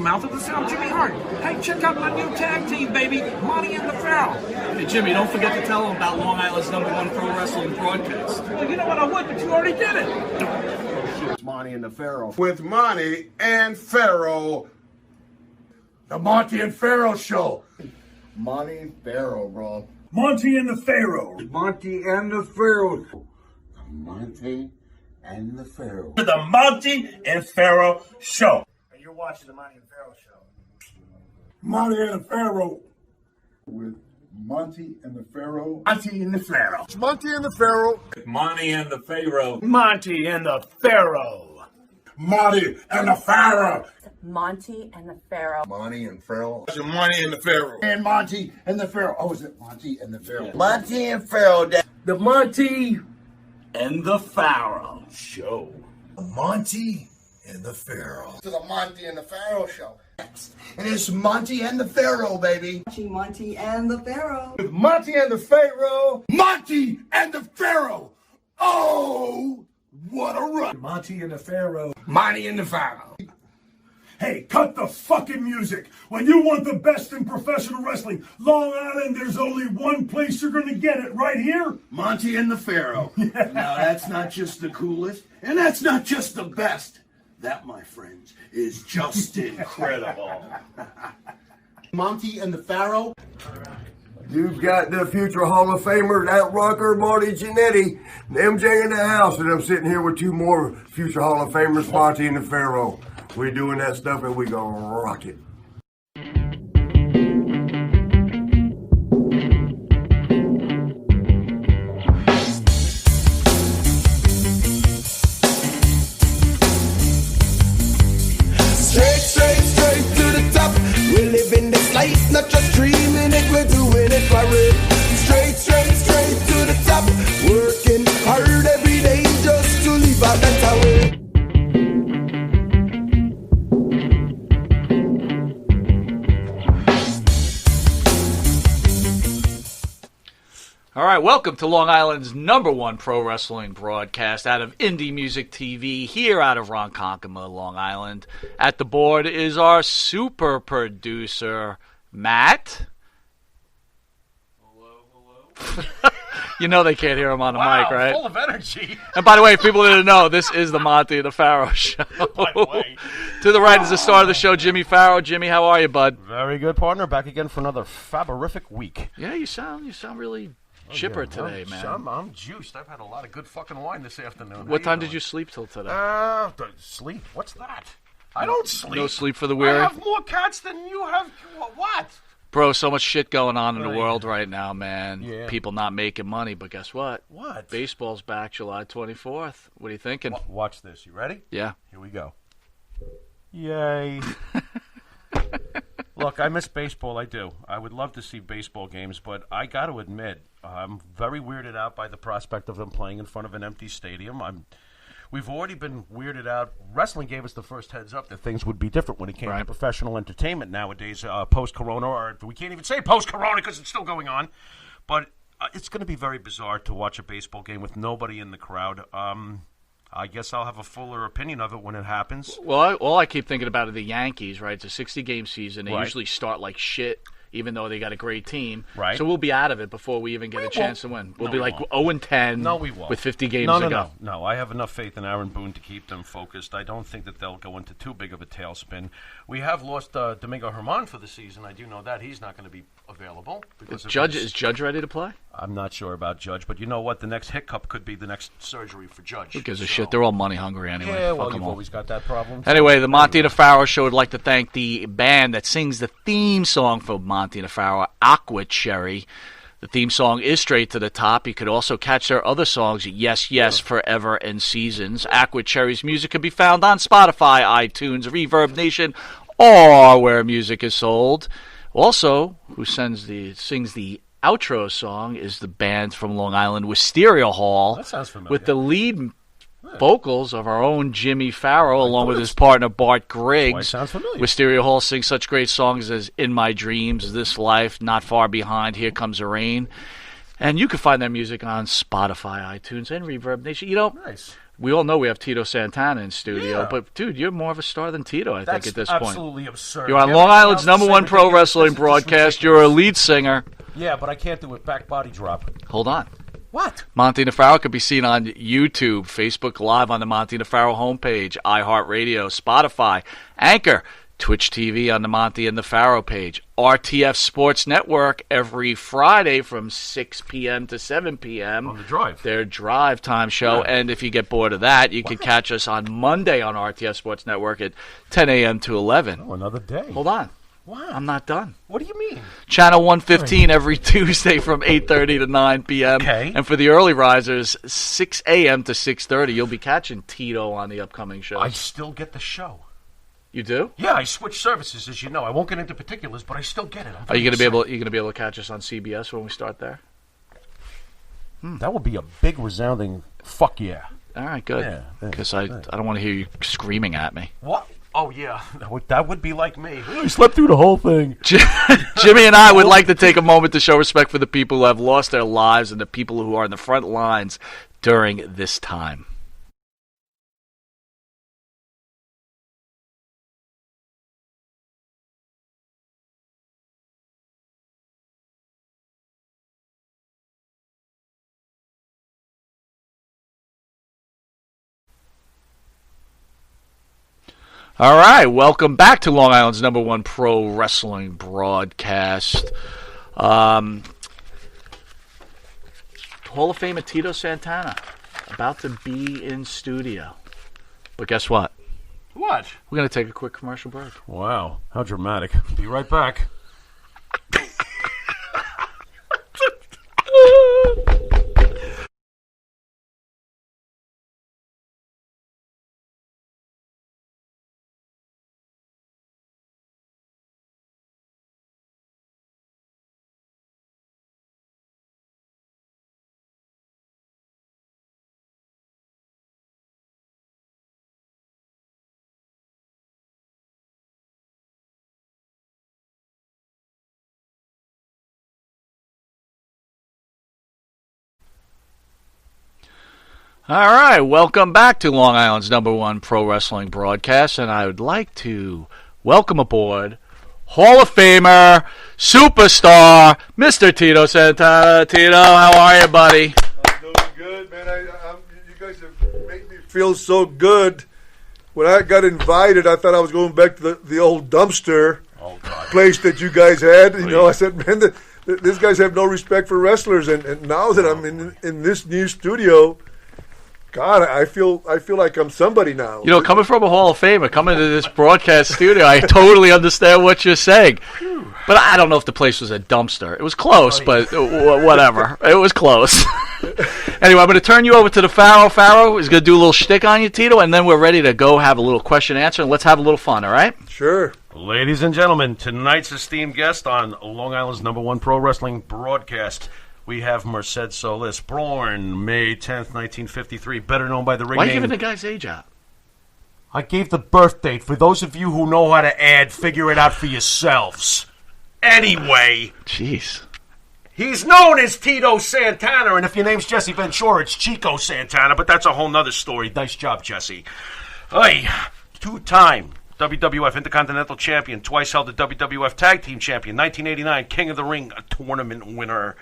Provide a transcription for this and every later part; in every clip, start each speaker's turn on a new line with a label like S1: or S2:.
S1: mouth of the South, Jimmy Hart. Hey, check out my new tag team, baby, Monty and the Pharaoh.
S2: Hey, Jimmy, don't forget to tell them about Long Island's #1 pro wrestling broadcast.
S1: Well, you know what, I would, but you already did it.
S3: It's Monty and the Pharaoh. With Monty and Pharaoh. The Monty and Pharaoh Show. Monty and Pharaoh, bro.
S4: Monty and the Pharaoh.
S3: Monty and the Pharaoh. Monty and the Pharaoh.
S4: The Monty and Pharaoh Show.
S5: And you're watching the Monty and Pharaoh Show.
S4: Monty and the Pharaoh.
S3: With Monty and the Pharaoh.
S4: Monty and the Pharaoh.
S3: It's Monty and the Pharaoh.
S2: Monty and the Pharaoh.
S4: Monty and the Pharaoh.
S3: Monty and the Pharaoh.
S6: Monty and the Pharaoh.
S3: Monty and Pharaoh.
S5: It's Monty and the Pharaoh.
S3: And Monty and the Pharaoh. Oh, is it Monty and the Pharaoh?
S5: Yeah.
S3: Monty and Pharaoh.
S4: The Monty and the Pharaoh Show.
S3: Monty and the Pharaoh. To the Monty and the Pharaoh Show. And it's Monty and the Pharaoh, baby.
S6: Monty and the Pharaoh.
S3: With Monty and the Pharaoh. Monty and the Pharaoh. Oh, what a run.
S4: Monty and the Pharaoh.
S3: Monty and the Pharaoh.
S4: Hey, cut the fucking music. When you want the best in professional wrestling, Long Island, there's only one place you're going to get it, right here.
S3: Monty and the Pharaoh. Now, that's not just the coolest, and that's not just the best. That, my friends, is just incredible. Monty and the Pharaoh.
S7: You've got the future Hall of Famer, that rocker, Marty Jannetty, and MJ in the house, and I'm sitting here with two more future Hall of Famers, Monty and the Pharaoh. We're doing that stuff, and we gonna rock it.
S8: Straight to the top. We're living this life, not just dreaming it, we're doing it for real. Straight to the top. Working hard every day just to live out that way.
S9: All right, welcome to Long Island's #1 pro wrestling broadcast out of Indie Music TV, here out of Ronkonkoma, Long Island. At the board is our super producer, Matt. Hello. You know they can't hear him on the mic, right?
S2: Full of energy.
S9: And by the way, if people didn't know, this is the Monty and the Pharaoh Show.
S2: By the way.
S9: To the right is the star of the show, Jimmy Farrow. Jimmy, how are you, bud?
S5: Very good, partner. Back again for another faberific week.
S9: Yeah, you sound really chipper today, man.
S5: I'm juiced. I've had a lot of good fucking wine this afternoon.
S9: What time did you sleep till today?
S5: Sleep? What's that? I don't sleep.
S9: No sleep for the weary?
S5: I have more cats than you have. What?
S9: Bro, so much shit going on in the world right now, man.
S5: Yeah.
S9: People not making money, but guess what?
S5: What?
S9: Baseball's back July 24th. What are you thinking?
S5: Watch this. You ready?
S9: Yeah.
S5: Here we go. Yay. Look, I miss baseball. I do. I would love to see baseball games, but I got to admit, I'm very weirded out by the prospect of them playing in front of an empty stadium. We've already been weirded out. Wrestling gave us the first heads up that things would be different when it came to professional entertainment nowadays, post-corona, or we can't even say post-corona because it's still going on. But it's going to be very bizarre to watch a baseball game with nobody in the crowd. I guess I'll have a fuller opinion of it when it happens.
S9: Well, all I keep thinking about are the Yankees, right? It's a 60-game season. They
S5: Right.
S9: usually start like shit, even though they got a great team.
S5: Right.
S9: So we'll be out of it before we even get a chance to win. We'll
S5: No,
S9: be
S5: we
S9: like
S5: won't.
S9: 0-10
S5: No, we won't.
S9: with 50 games
S5: No,
S9: to go.
S5: No, I have enough faith in Aaron Boone to keep them focused. I don't think that they'll go into too big of a tailspin. We have lost Domingo Herman for the season. I do know that. He's not going to be available.
S9: Is Judge ready to play?
S5: I'm not sure about Judge, but you know what? The next hiccup could be the next surgery for Judge.
S9: Who gives a shit? They're all money hungry anyway.
S5: Yeah, well,
S9: Fuck 'em
S5: you've
S9: all.
S5: always got that problem.
S9: Anyway, the Monty and the Pharaoh Show would like to thank the band that sings the theme song for Monty and the Pharaoh, Aqua Cherry. The theme song is Straight to the Top. You could also catch their other songs, Yes, Yes, Forever, and Seasons. Aqua Cherry's music can be found on Spotify, iTunes, Reverb Nation, or where music is sold. Also, who sings the outro song is the band from Long Island, Wisteria Hall.
S5: That sounds familiar.
S9: With the lead vocals of our own Jimmy Farrow, along with his partner Bart Griggs.
S5: Sounds familiar.
S9: Wisteria Hall sings such great songs as In My Dreams, This Life, Not Far Behind, Here Comes the Rain. And you can find their music on Spotify, iTunes, and Reverb Nation. You know,
S5: Nice.
S9: we all know we have Tito Santana in studio,
S5: Yeah.
S9: but dude, you're more of a star than Tito, I think, at this
S5: That's
S9: point.
S5: absolutely absurd.
S9: You're on
S5: Yeah,
S9: Long
S5: but
S9: Island's
S5: now it's
S9: #1 pro
S5: ridiculous.
S9: wrestling
S5: This is
S9: broadcast. You're a
S5: ridiculous.
S9: lead singer.
S5: Yeah, but I can't do it back body drop.
S9: Hold on.
S5: What?
S9: Monty Nefaro could be seen on YouTube, Facebook Live on the Monty Nefaro homepage, iHeartRadio, Spotify, Anchor, Twitch TV on the Monty and Nefaro page, RTF Sports Network every Friday from 6 p.m. to 7 p.m.
S5: On the drive.
S9: Their drive time show.
S5: Yeah.
S9: And if you get bored of that, you can catch us on Monday on RTF Sports Network at 10 a.m. to 11.
S5: Oh, another day.
S9: Hold on.
S5: Wow.
S9: I'm not done.
S5: What do you mean?
S9: Channel 115 every Tuesday from 8:30 to 9 p.m.
S5: Okay.
S9: And for the early risers, 6 a.m. to 6:30. You'll be catching Tito on the upcoming show.
S5: I still get the show.
S9: You do?
S5: Yeah, I switched services, as you know. I won't get into particulars, but I still get it.
S9: Are you going to be able? You going to be able to catch us on CBS when we start there?
S5: That would be a big resounding fuck yeah.
S9: All right, good.
S5: Yeah,
S9: Because I don't want to hear you screaming at me.
S5: What? Oh yeah, that would be like me. I slept through the whole thing.
S9: Jimmy and I would like to take a moment to show respect for the people who have lost their lives and the people who are in the front lines during this time. All right, welcome back to Long Island's #1 pro wrestling broadcast. Hall of Famer Tito Santana about to be in studio. But guess what?
S5: What?
S9: We're going to take a quick commercial break.
S5: Wow, how dramatic. Be right back.
S9: All right, welcome back to Long Island's #1 pro wrestling broadcast, and I would like to welcome aboard Hall of Famer, superstar, Mr. Tito Santana. Tito, how are you, buddy?
S10: I'm doing good, man. You guys have made me feel so good. When I got invited, I thought I was going back to the old dumpster place that you guys had. You know, I said, man, these guys have no respect for wrestlers. And now that I'm in this new studio, God, I feel like I'm somebody now.
S9: You know, coming from a Hall of Famer, coming to this broadcast studio, I totally understand what you're saying. But I don't know if the place was a dumpster. It was close, but whatever. It was close. Anyway, I'm going to turn you over to the Pharaoh. Pharaoh is going to do a little shtick on you, Tito, and then we're ready to go have a little question and answer, and let's have a little fun, all right?
S10: Sure.
S5: Ladies and gentlemen, tonight's esteemed guest on Long Island's #1 pro wrestling broadcast, we have Merced Solis, born May 10th, 1953, better known by the ring
S9: Why are you
S5: name.
S9: giving the guy's age out?
S5: I gave the birth date. For those of you who know how to add, figure it out for yourselves. Anyway,
S9: Jeez.
S5: he's known as Tito Santana, and if your name's Jesse Ventura, it's Chico Santana, but that's a whole nother story. Nice job, Jesse. Hey, two-time WWF Intercontinental Champion, twice held the WWF Tag Team Champion, 1989 King of the Ring tournament winner.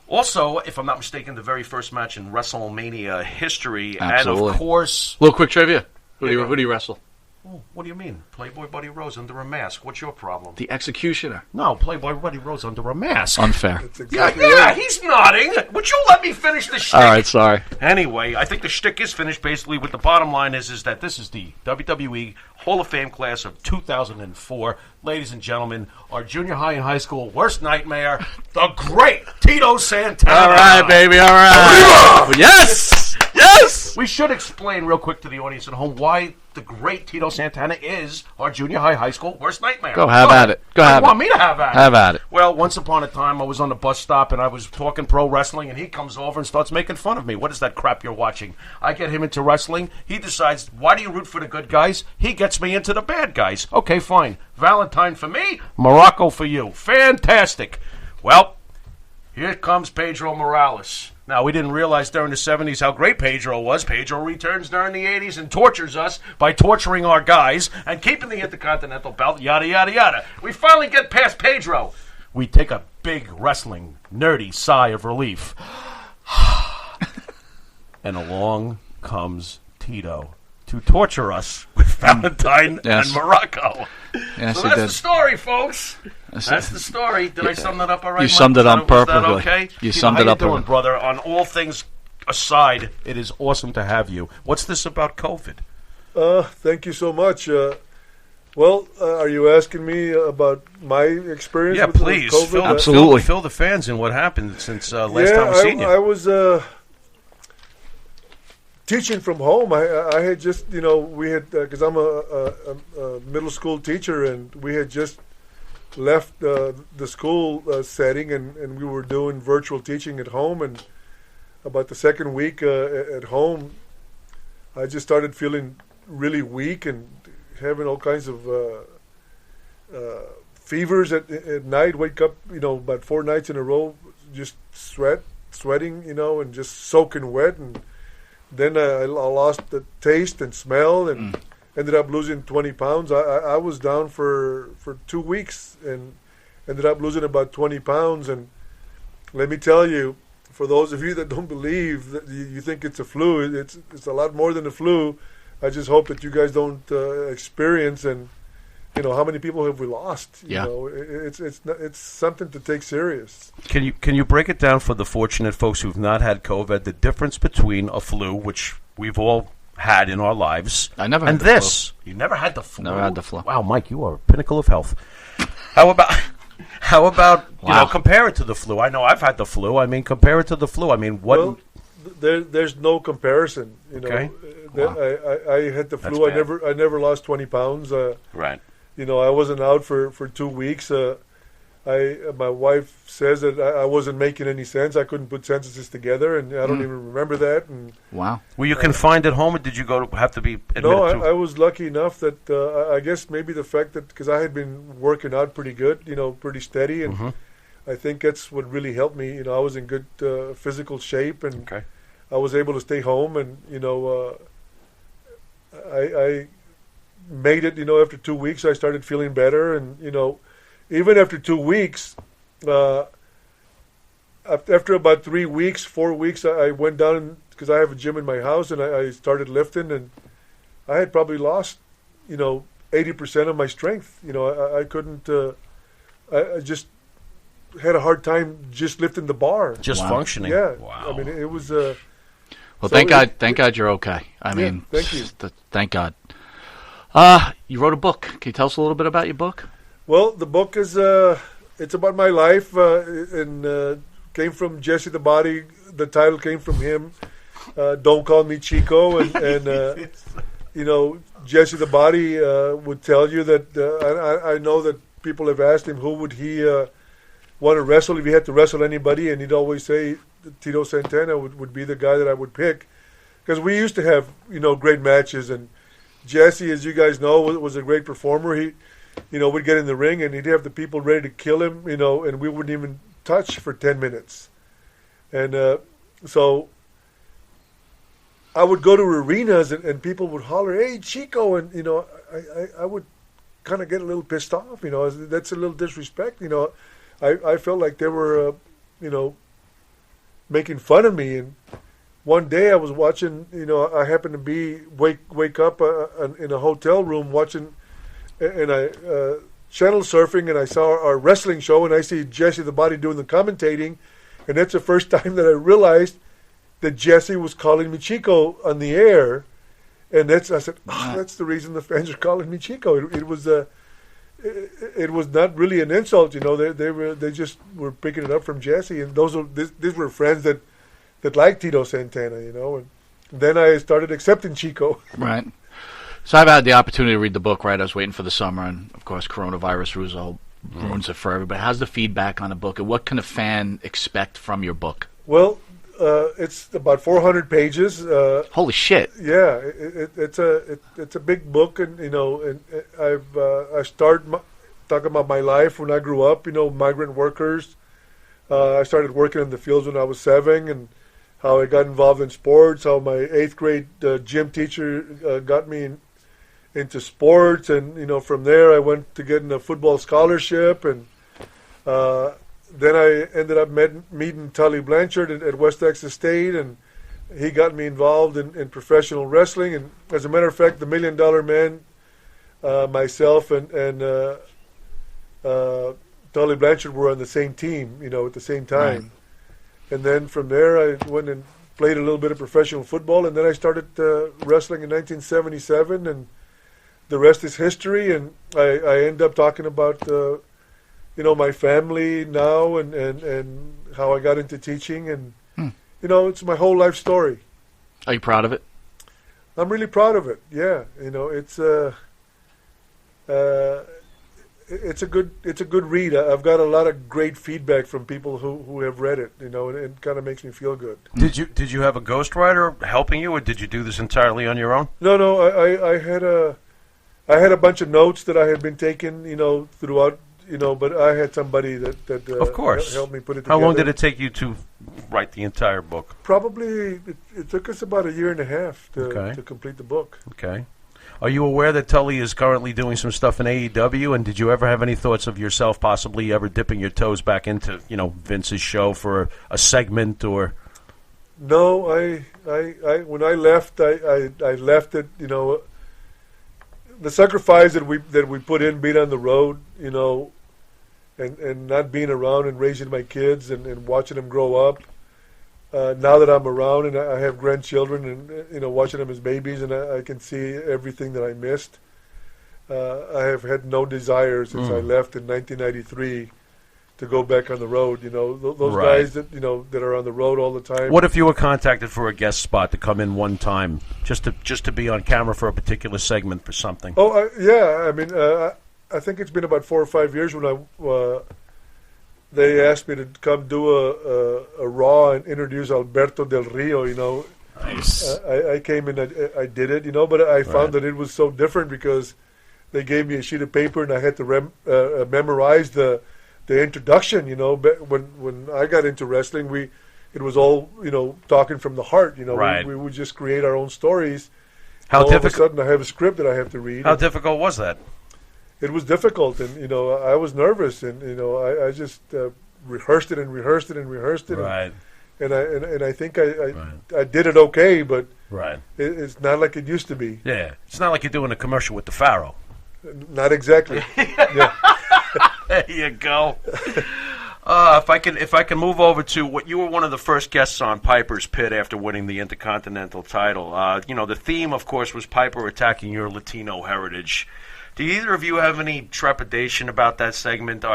S5: Also, if I'm not mistaken, the very first match in WrestleMania history.
S9: Absolutely.
S5: And, of course...
S9: Little quick trivia. Who do you wrestle?
S5: Oh, what do you mean? Playboy Buddy Rose under a mask. What's your problem?
S9: The Executioner.
S5: No, Playboy Buddy Rose under a mask.
S9: Unfair.
S10: That's exactly
S5: Yeah,
S10: right.
S5: he's nodding. Would you let me finish the shtick?
S9: All right, sorry.
S5: Anyway, I think the shtick is finished. Basically, what the bottom line is that this is the WWE Hall of Fame class of 2004. Ladies and gentlemen, our junior high and high school worst nightmare, the great Tito Santana.
S9: All right, baby, all right. Yes! Yes!
S5: We should explain real quick to the audience at home why the great Tito Santana is our junior high school worst nightmare.
S9: Go have at it. Go have
S5: You want
S9: it.
S5: me to have at it?
S9: Have at it.
S5: Well, once upon a time, I was on the bus stop and I was talking pro wrestling, and he comes over and starts making fun of me. What is that crap you're watching? I get him into wrestling. He decides, why do you root for the good guys? He gets me into the bad guys. Okay, fine. Valentine for me, Morocco for you. Fantastic. Well, Here comes Pedro Morales. Now, we didn't realize during the 70s how great Pedro was. Pedro returns during the 80s and tortures us by torturing our guys and keeping the Intercontinental belt, yada, yada, yada. We finally get past Pedro. We take a big wrestling, nerdy sigh of relief. And along comes Tito to torture us with Valentine and Morocco.
S9: Yes,
S5: so that's the story, folks. That's the story. Did I sum that up all right?
S9: You summed it up perfectly.
S5: Okay?
S9: You summed it up
S5: perfectly. Brother? On all things aside, it is awesome to have you. What's this about COVID?
S10: Thank you so much. Are you asking me about my experience?
S5: Yeah,
S10: with
S5: please.
S10: COVID?
S9: Absolutely.
S5: Fill the fans in what happened since last time we seen you.
S10: I was teaching from home. I had just, we had, because I'm a middle school teacher, and we had just left the school setting, and we were doing virtual teaching at home. And about the second week at home, I just started feeling really weak and having all kinds of fevers at night. Wake up, about 4 nights in a row, just sweating, and just soaking wet. And then I lost the taste and smell, and ended up losing 20 pounds. I was down for 2 weeks and ended up losing about 20 pounds. And let me tell you, for those of you that don't believe that you think it's a flu, it's a lot more than a flu. I just hope that you guys don't experience. And how many people have we lost?
S9: Yeah.
S10: It's something to take serious.
S5: Can you break it down for the fortunate folks who've not had COVID? The difference between a flu, which we've all had in our lives,
S9: I never had
S5: and
S9: the
S5: this.
S9: flu.
S5: You never had the flu.
S9: Never had the flu.
S5: Wow, Mike, you are a pinnacle of health. How about compare it to the flu? I know I've had the flu. I mean, compare it to the flu. I mean, what?
S10: Well, there's no comparison.
S5: Okay.
S10: I had the flu. I never lost 20 pounds.
S5: Right.
S10: I wasn't out for 2 weeks. My wife says that I wasn't making any sense. I couldn't put sentences together, and I don't even remember that. And
S9: wow.
S5: Were you confined at home, or did you have to be admitted?
S10: No, I was lucky enough that I guess maybe the fact that because I had been working out pretty good, pretty steady, and I think that's what really helped me. I was in good physical shape, and I was able to stay home, and I made it. After 2 weeks, I started feeling better, and even after 2 weeks, after about 3 weeks, 4 weeks, I went down because I have a gym in my house, and I started lifting, and I had probably lost, 80% of my strength. I couldn't. I just had a hard time just lifting the bar.
S5: Just functioning.
S10: Yeah.
S5: Wow.
S10: I mean, it was.
S9: Well,
S10: so
S9: thank God you're okay. I mean,
S10: thank you.
S9: Thank God. You wrote a book. Can you tell us a little bit about your book?
S10: Well, the book is it's about my life, and came from Jesse the Body. The title came from him. Don't call me Chico, and Jesse the Body would tell you that. I know that people have asked him who would he want to wrestle if he had to wrestle anybody, and he'd always say Tito Santana would be the guy that I would pick, because we used to have great matches, and Jesse, as you guys know, was a great performer. He would get in the ring and he'd have the people ready to kill him, and we wouldn't even touch for 10 minutes. And so I would go to arenas and people would holler, "Hey, Chico," and I would kind of get a little pissed off. That's a little disrespect. I felt like they were making fun of me. And one day I was watching, I happened to be wake up in a hotel room watching, and I channel surfing, and I saw our wrestling show, and I see Jesse the Body doing the commentating, and that's the first time that I realized that Jesse was calling me Chico on the air, and I said, that's the reason the fans are calling me Chico. It was not really an insult, They just were picking it up from Jesse, and these were friends that liked Tito Santana, and then I started accepting Chico.
S9: Right. So I've had the opportunity to read the book, right? I was waiting for the summer, and of course coronavirus ruins it for everybody. How's the feedback on the book, and what can a fan expect from your book?
S10: Well, it's about 400 pages.
S9: Holy shit!
S10: Yeah, it's a big book, and and I start talking about my life when I grew up. Migrant workers, I started working in the fields when I was 7, and how I got involved in sports, how my 8th grade gym teacher got me into sports, and from there I went to getting a football scholarship, and then I ended up meeting Tully Blanchard at West Texas State, and he got me involved in professional wrestling. And as a matter of fact, the $1 Million Man, myself and Tully Blanchard were on the same team, at the same time. Right. And then from there, I went and played a little bit of professional football, and then I started wrestling in 1977, and the rest is history. And I end up talking about, my family now and how I got into teaching, and it's my whole life story.
S9: Are you proud of it?
S10: I'm really proud of it. Yeah, it's a good read. I've got a lot of great feedback from people who have read it. And it kind of makes me feel good.
S5: Did you have a ghostwriter helping you, or did you do this entirely on your own?
S10: No. I had a bunch of notes that I had been taking, throughout. But I had somebody that
S5: of course
S10: helped me put it together.
S5: How long did it take you to write the entire book?
S10: Probably it took us about 1.5 years to complete the book.
S5: Okay. Are you aware that Tully is currently doing some stuff in AEW, and did you ever have any thoughts of yourself possibly ever dipping your toes back into, Vince's show for a segment or?
S10: No, I when I left, I left it, the sacrifice that we put in being on the road, and not being around and raising my kids and watching them grow up. Now that I'm around and I have grandchildren and watching them as babies, and I can see everything that I missed. I have had no desire since I left in 1993 to go back on the road. Those guys that that are on the road all the time.
S5: What if you were contacted for a guest spot to come in one time, just to be on camera for a particular segment for something?
S10: Oh yeah, I mean I think it's been about 4 or 5 years when they asked me to come do a Raw and introduce Alberto Del Rio,
S5: Nice.
S10: I came in, I did it, but I found that it was so different because they gave me a sheet of paper and I had to memorize the introduction, When I got into wrestling, it was all, talking from the heart,
S5: Right.
S10: We would just create our own stories.
S5: How
S10: all
S5: difficult?
S10: of a sudden I have a script that I have to read.
S5: How difficult was that?
S10: It was difficult, and I was nervous, and I just rehearsed it and rehearsed it and rehearsed it,
S5: right?
S10: And I think I did it okay, but
S5: right,
S10: it's not like it used to be.
S5: Yeah, it's not like you're doing a commercial with the Pharaoh.
S10: Not exactly. Yeah.
S5: There you go. If I can move over to what you were one of the first guests on Piper's Pit after winning the Intercontinental title. The theme, of course, was Piper attacking your Latino heritage. Do either of you have any trepidation about that segment?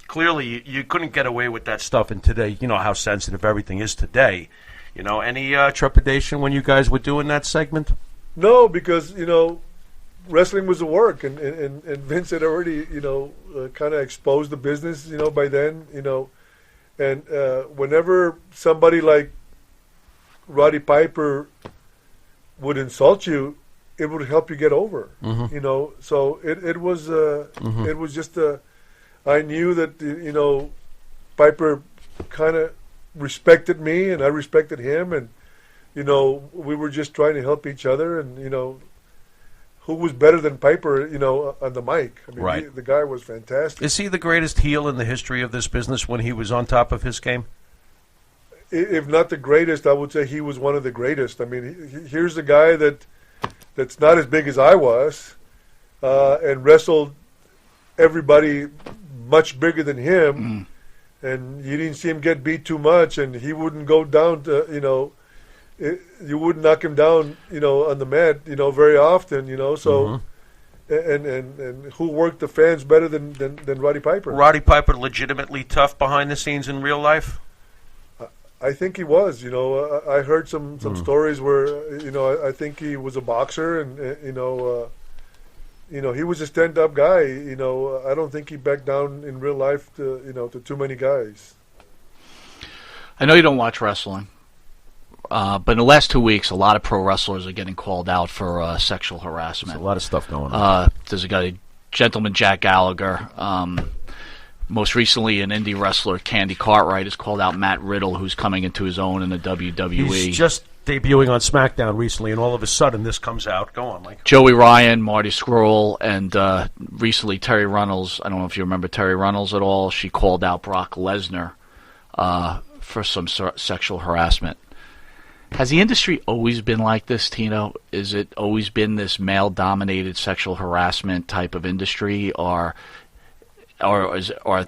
S5: Clearly you couldn't get away with that stuff in today. You know how sensitive everything is today. Any trepidation when you guys were doing that segment? No,
S10: because wrestling was a work, and Vince had already kind of exposed the business by then. And whenever somebody like Roddy Piper would insult you, it would help you get over, So it was it was just I knew that Piper kind of respected me and I respected him, and we were just trying to help each other, and who was better than Piper, on the mic? I mean,
S5: right.
S10: The guy was fantastic.
S5: Is he the greatest heel in the history of this business when he was on top of his game?
S10: If not the greatest, I would say he was one of the greatest. I mean, here's a guy that's not as big as I was, and wrestled everybody much bigger than him, and you didn't see him get beat too much, and he wouldn't go down to, you wouldn't knock him down, on the mat, very often, so, and who worked the fans better than Roddy Piper?
S5: Roddy Piper legitimately tough behind the scenes in real life?
S10: I think he was. I heard some stories where I think he was a boxer, and he was a stand-up guy. I don't think he backed down in real life to too many guys.
S9: I know you don't watch wrestling, but in the last 2 weeks, a lot of pro wrestlers are getting called out for sexual harassment.
S5: There's a lot of stuff going on.
S9: There's a guy, gentleman Jack Gallagher. Most recently, an indie wrestler, Candy Cartwright, has called out Matt Riddle, who's coming into his own in the WWE.
S5: He's just debuting on SmackDown recently, and all of a sudden this comes out. Go on, Mike.
S9: Joey Ryan, Marty Scurll, and recently Terry Runnels. I don't know if you remember Terry Runnels at all. She called out Brock Lesnar for some sexual harassment. Has the industry always been like this, Tino? Is it always been this male-dominated sexual harassment type of industry, or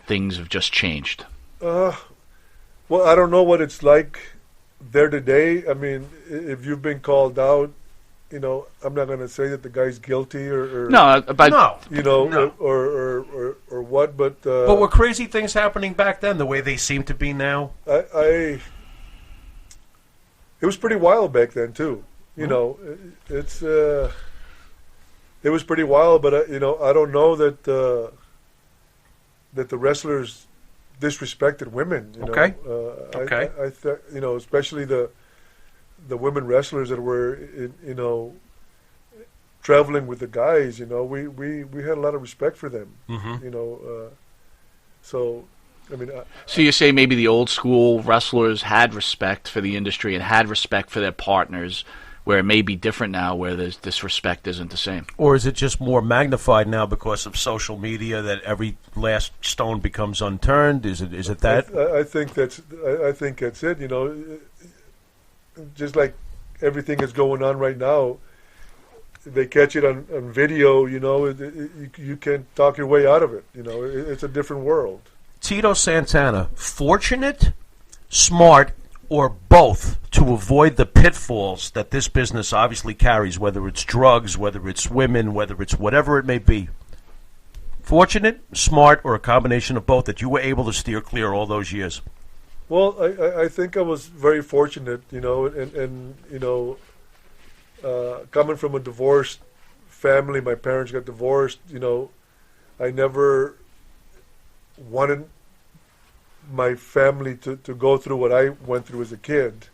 S9: things have just changed?
S10: Well, I don't know what it's like there today. I mean, if you've been called out, I'm not going to say that the guy's guilty or
S5: no,
S10: or what, but
S5: were crazy things happening back then the way they seem to be now?
S10: It was pretty wild back then too. It was pretty wild, but I don't know that the wrestlers disrespected women.
S5: Okay.
S10: Especially the women wrestlers that were traveling with the guys. We had a lot of respect for them.
S5: Mm-hmm.
S10: So
S9: you say maybe the old school wrestlers had respect for the industry and had respect for their partners, where it may be different now, where this respect isn't the same.
S5: Or is it just more magnified now because of social media, that every last stone becomes unturned? Is it that?
S10: I think that's it. Just like everything is going on right now, they catch it on video. You can't talk your way out of it. It's a different world.
S5: Tito Santana, fortunate, smart, or both to avoid the pitfalls that this business obviously carries, whether it's drugs, whether it's women, whether it's whatever it may be? Fortunate, smart, or a combination of both that you were able to steer clear all those years?
S10: Well, I think I was very fortunate, and coming from a divorced family, my parents got divorced, I never wanted my family to go through what I went through as a kid,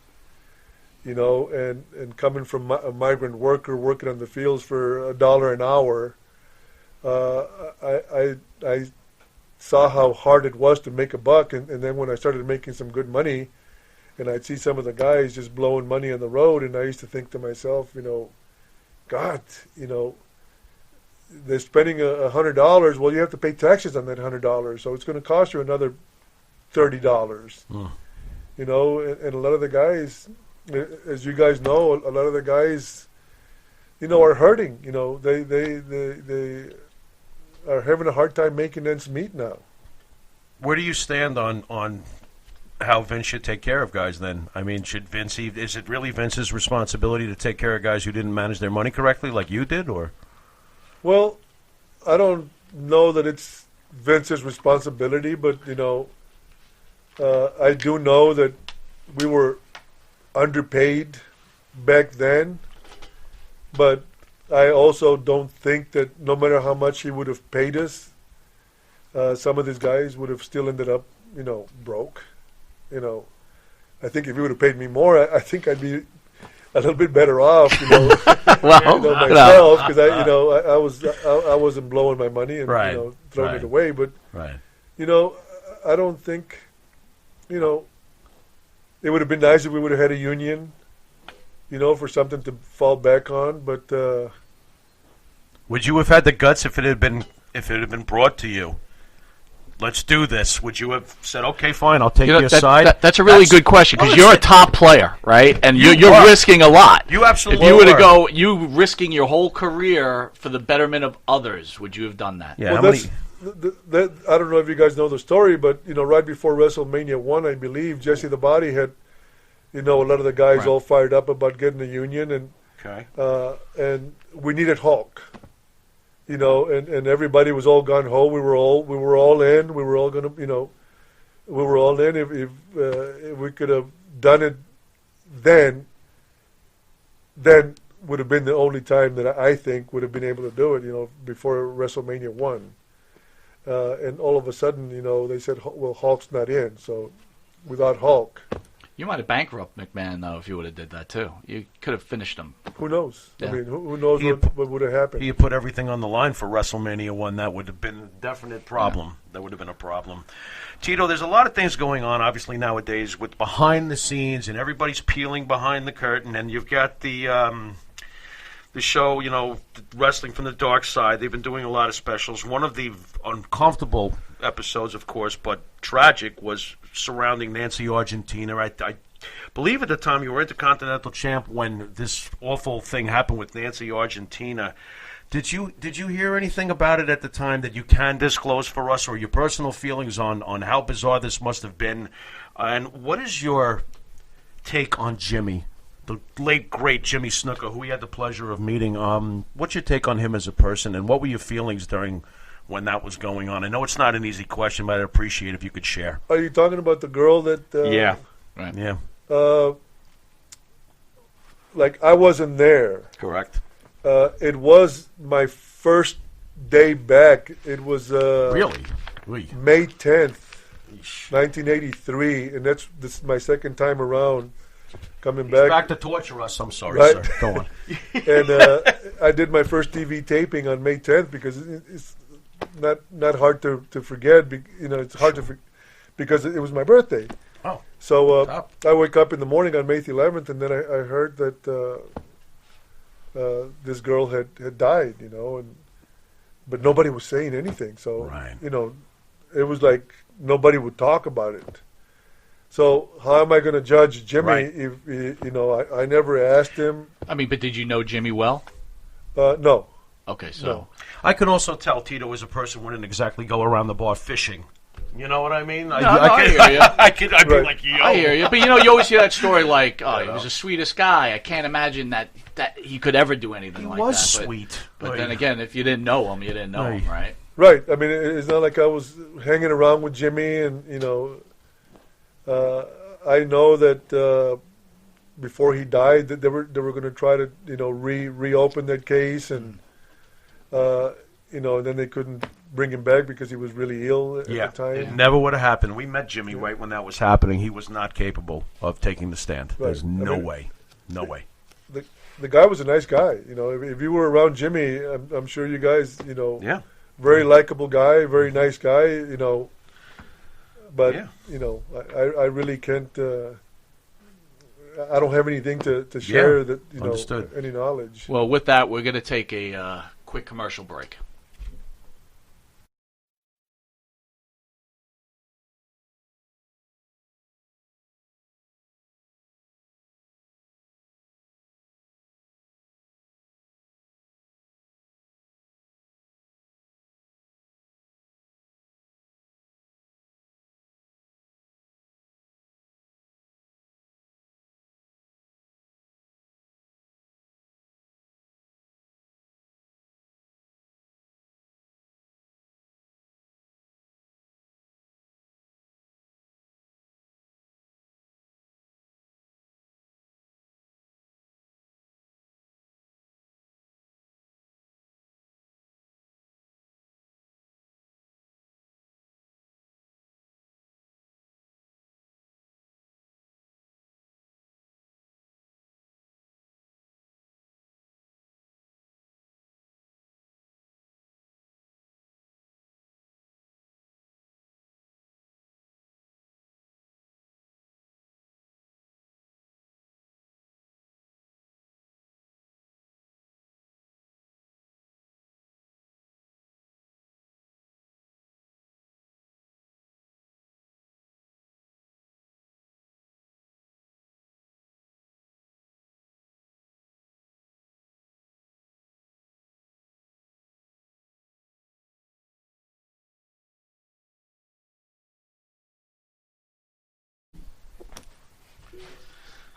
S10: and coming from a migrant worker working on the fields for $1 an hour, I saw how hard it was to make a buck, and then when I started making some good money, and I'd see some of the guys just blowing money on the road, and I used to think to myself, God, they're spending $100. Well, you have to pay taxes on that $100, so it's going to cost you another $30. And a lot of the guys, as you guys know, a lot of the guys, are hurting. They are having a hard time making ends meet now.
S5: Where do you stand on how Vince should take care of guys then? I mean, is it really Vince's responsibility to take care of guys who didn't manage their money correctly like you did, or?
S10: Well, I don't know that it's Vince's responsibility, but, I do know that we were underpaid back then, but I also don't think that no matter how much he would have paid us, some of these guys would have still ended up, broke. I think if he would have paid me more, I think I'd be a little bit better off, myself, because I wasn't blowing my money and throwing it away. But I don't think, it would have been nice if we would have had a union, for something to fall back on. But
S5: would you have had the guts if it had been brought to you? Let's do this. Would you have said, okay, fine, I'll take your side?
S9: That's a really good question, because you're a top player, right? And you're risking a lot.
S5: You absolutely
S9: If you were to go, you risking your whole career for the betterment of others, would you have done that?
S5: Yeah.
S10: Well, I don't know if you guys know the story, but, right before WrestleMania 1, I believe, Jesse the Body had, a lot of the guys all fired up about getting a union, and and we needed Hulk. And everybody was all gung ho. We were all in. We were all gonna, we were all in. If we could have done it then would have been the only time that I think would have been able to do it. Before WrestleMania 1, and all of a sudden, they said, well, Hulk's not in. So without Hulk,
S9: You might have bankrupted McMahon, though, if you would have did that, too. You could have finished him.
S10: Who knows?
S9: Yeah.
S10: I mean, who knows what would have happened?
S5: He had put everything on the line for WrestleMania 1. That would have been a definite problem. Yeah. That would have been a problem. Tito, there's a lot of things going on, obviously, nowadays with behind the scenes, and everybody's peeling behind the curtain, and you've got the show, you know, Wrestling from the Dark Side. They've been doing a lot of specials. One of the uncomfortable episodes, of course, but tragic, was surrounding Nancy Argentina. I believe at the time you were Intercontinental Champ when this awful thing happened with Nancy Argentina. Did you hear anything about it at the time that you can disclose for us, or your personal feelings on how bizarre this must have been? And what is your take on Jimmy, the late, great Jimmy Snuka, who we had the pleasure of meeting? What's your take on him as a person, and what were your feelings during when that was going on? I know it's not an easy question, but I'd appreciate if you could share.
S10: Are you talking about the girl that...
S5: yeah.
S9: Right.
S5: Yeah.
S10: Like, I wasn't there.
S5: Correct.
S10: It was my first day back. It was...
S5: really?
S10: May 10th, 1983, and this is my second time around coming back.
S5: Back to torture us, I'm sorry,
S10: right?
S5: Sir. Go on.
S10: And I did my first TV taping on May 10th because it's not hard to forget. You know, it's hard to because it was my birthday.
S5: Oh.
S10: So I wake up in the morning on May 11th, and then I heard that this girl had died, you know, but nobody was saying anything. So,
S5: right.
S10: You know, it was like nobody would talk about it. So how am I going to judge Jimmy if, you know, I never asked him.
S9: I mean, but did you know Jimmy well?
S10: No.
S9: Okay, so.
S10: No.
S5: I can also tell Tito as a person wouldn't exactly go around the bar fishing. You know what I mean?
S9: I hear you.
S5: I'd be like, yo.
S9: I hear you. But, you know, you always hear that story like, oh, he was the sweetest guy. I can't imagine that he could ever do anything like that.
S5: He was sweet.
S9: But then again, if you didn't know him, you didn't know him, right?
S10: Right. I mean, it's not like I was hanging around with Jimmy and, you know, I know that before he died that they were going to try to, you know, reopen that case and, you know, and then they couldn't bring him back because he was really ill at the time.
S5: It never would have happened. We met Jimmy right when that was happening. He was not capable of taking the stand.
S10: Right.
S5: There's no way. No way.
S10: The guy was a nice guy. You know, if you were around Jimmy, I'm sure you guys, you know,
S5: yeah,
S10: very likable guy, very nice guy, you know. But, you know, I really can't, I don't have anything to share that, you know, any knowledge.
S9: Well, with that, we're going to take a quick commercial break.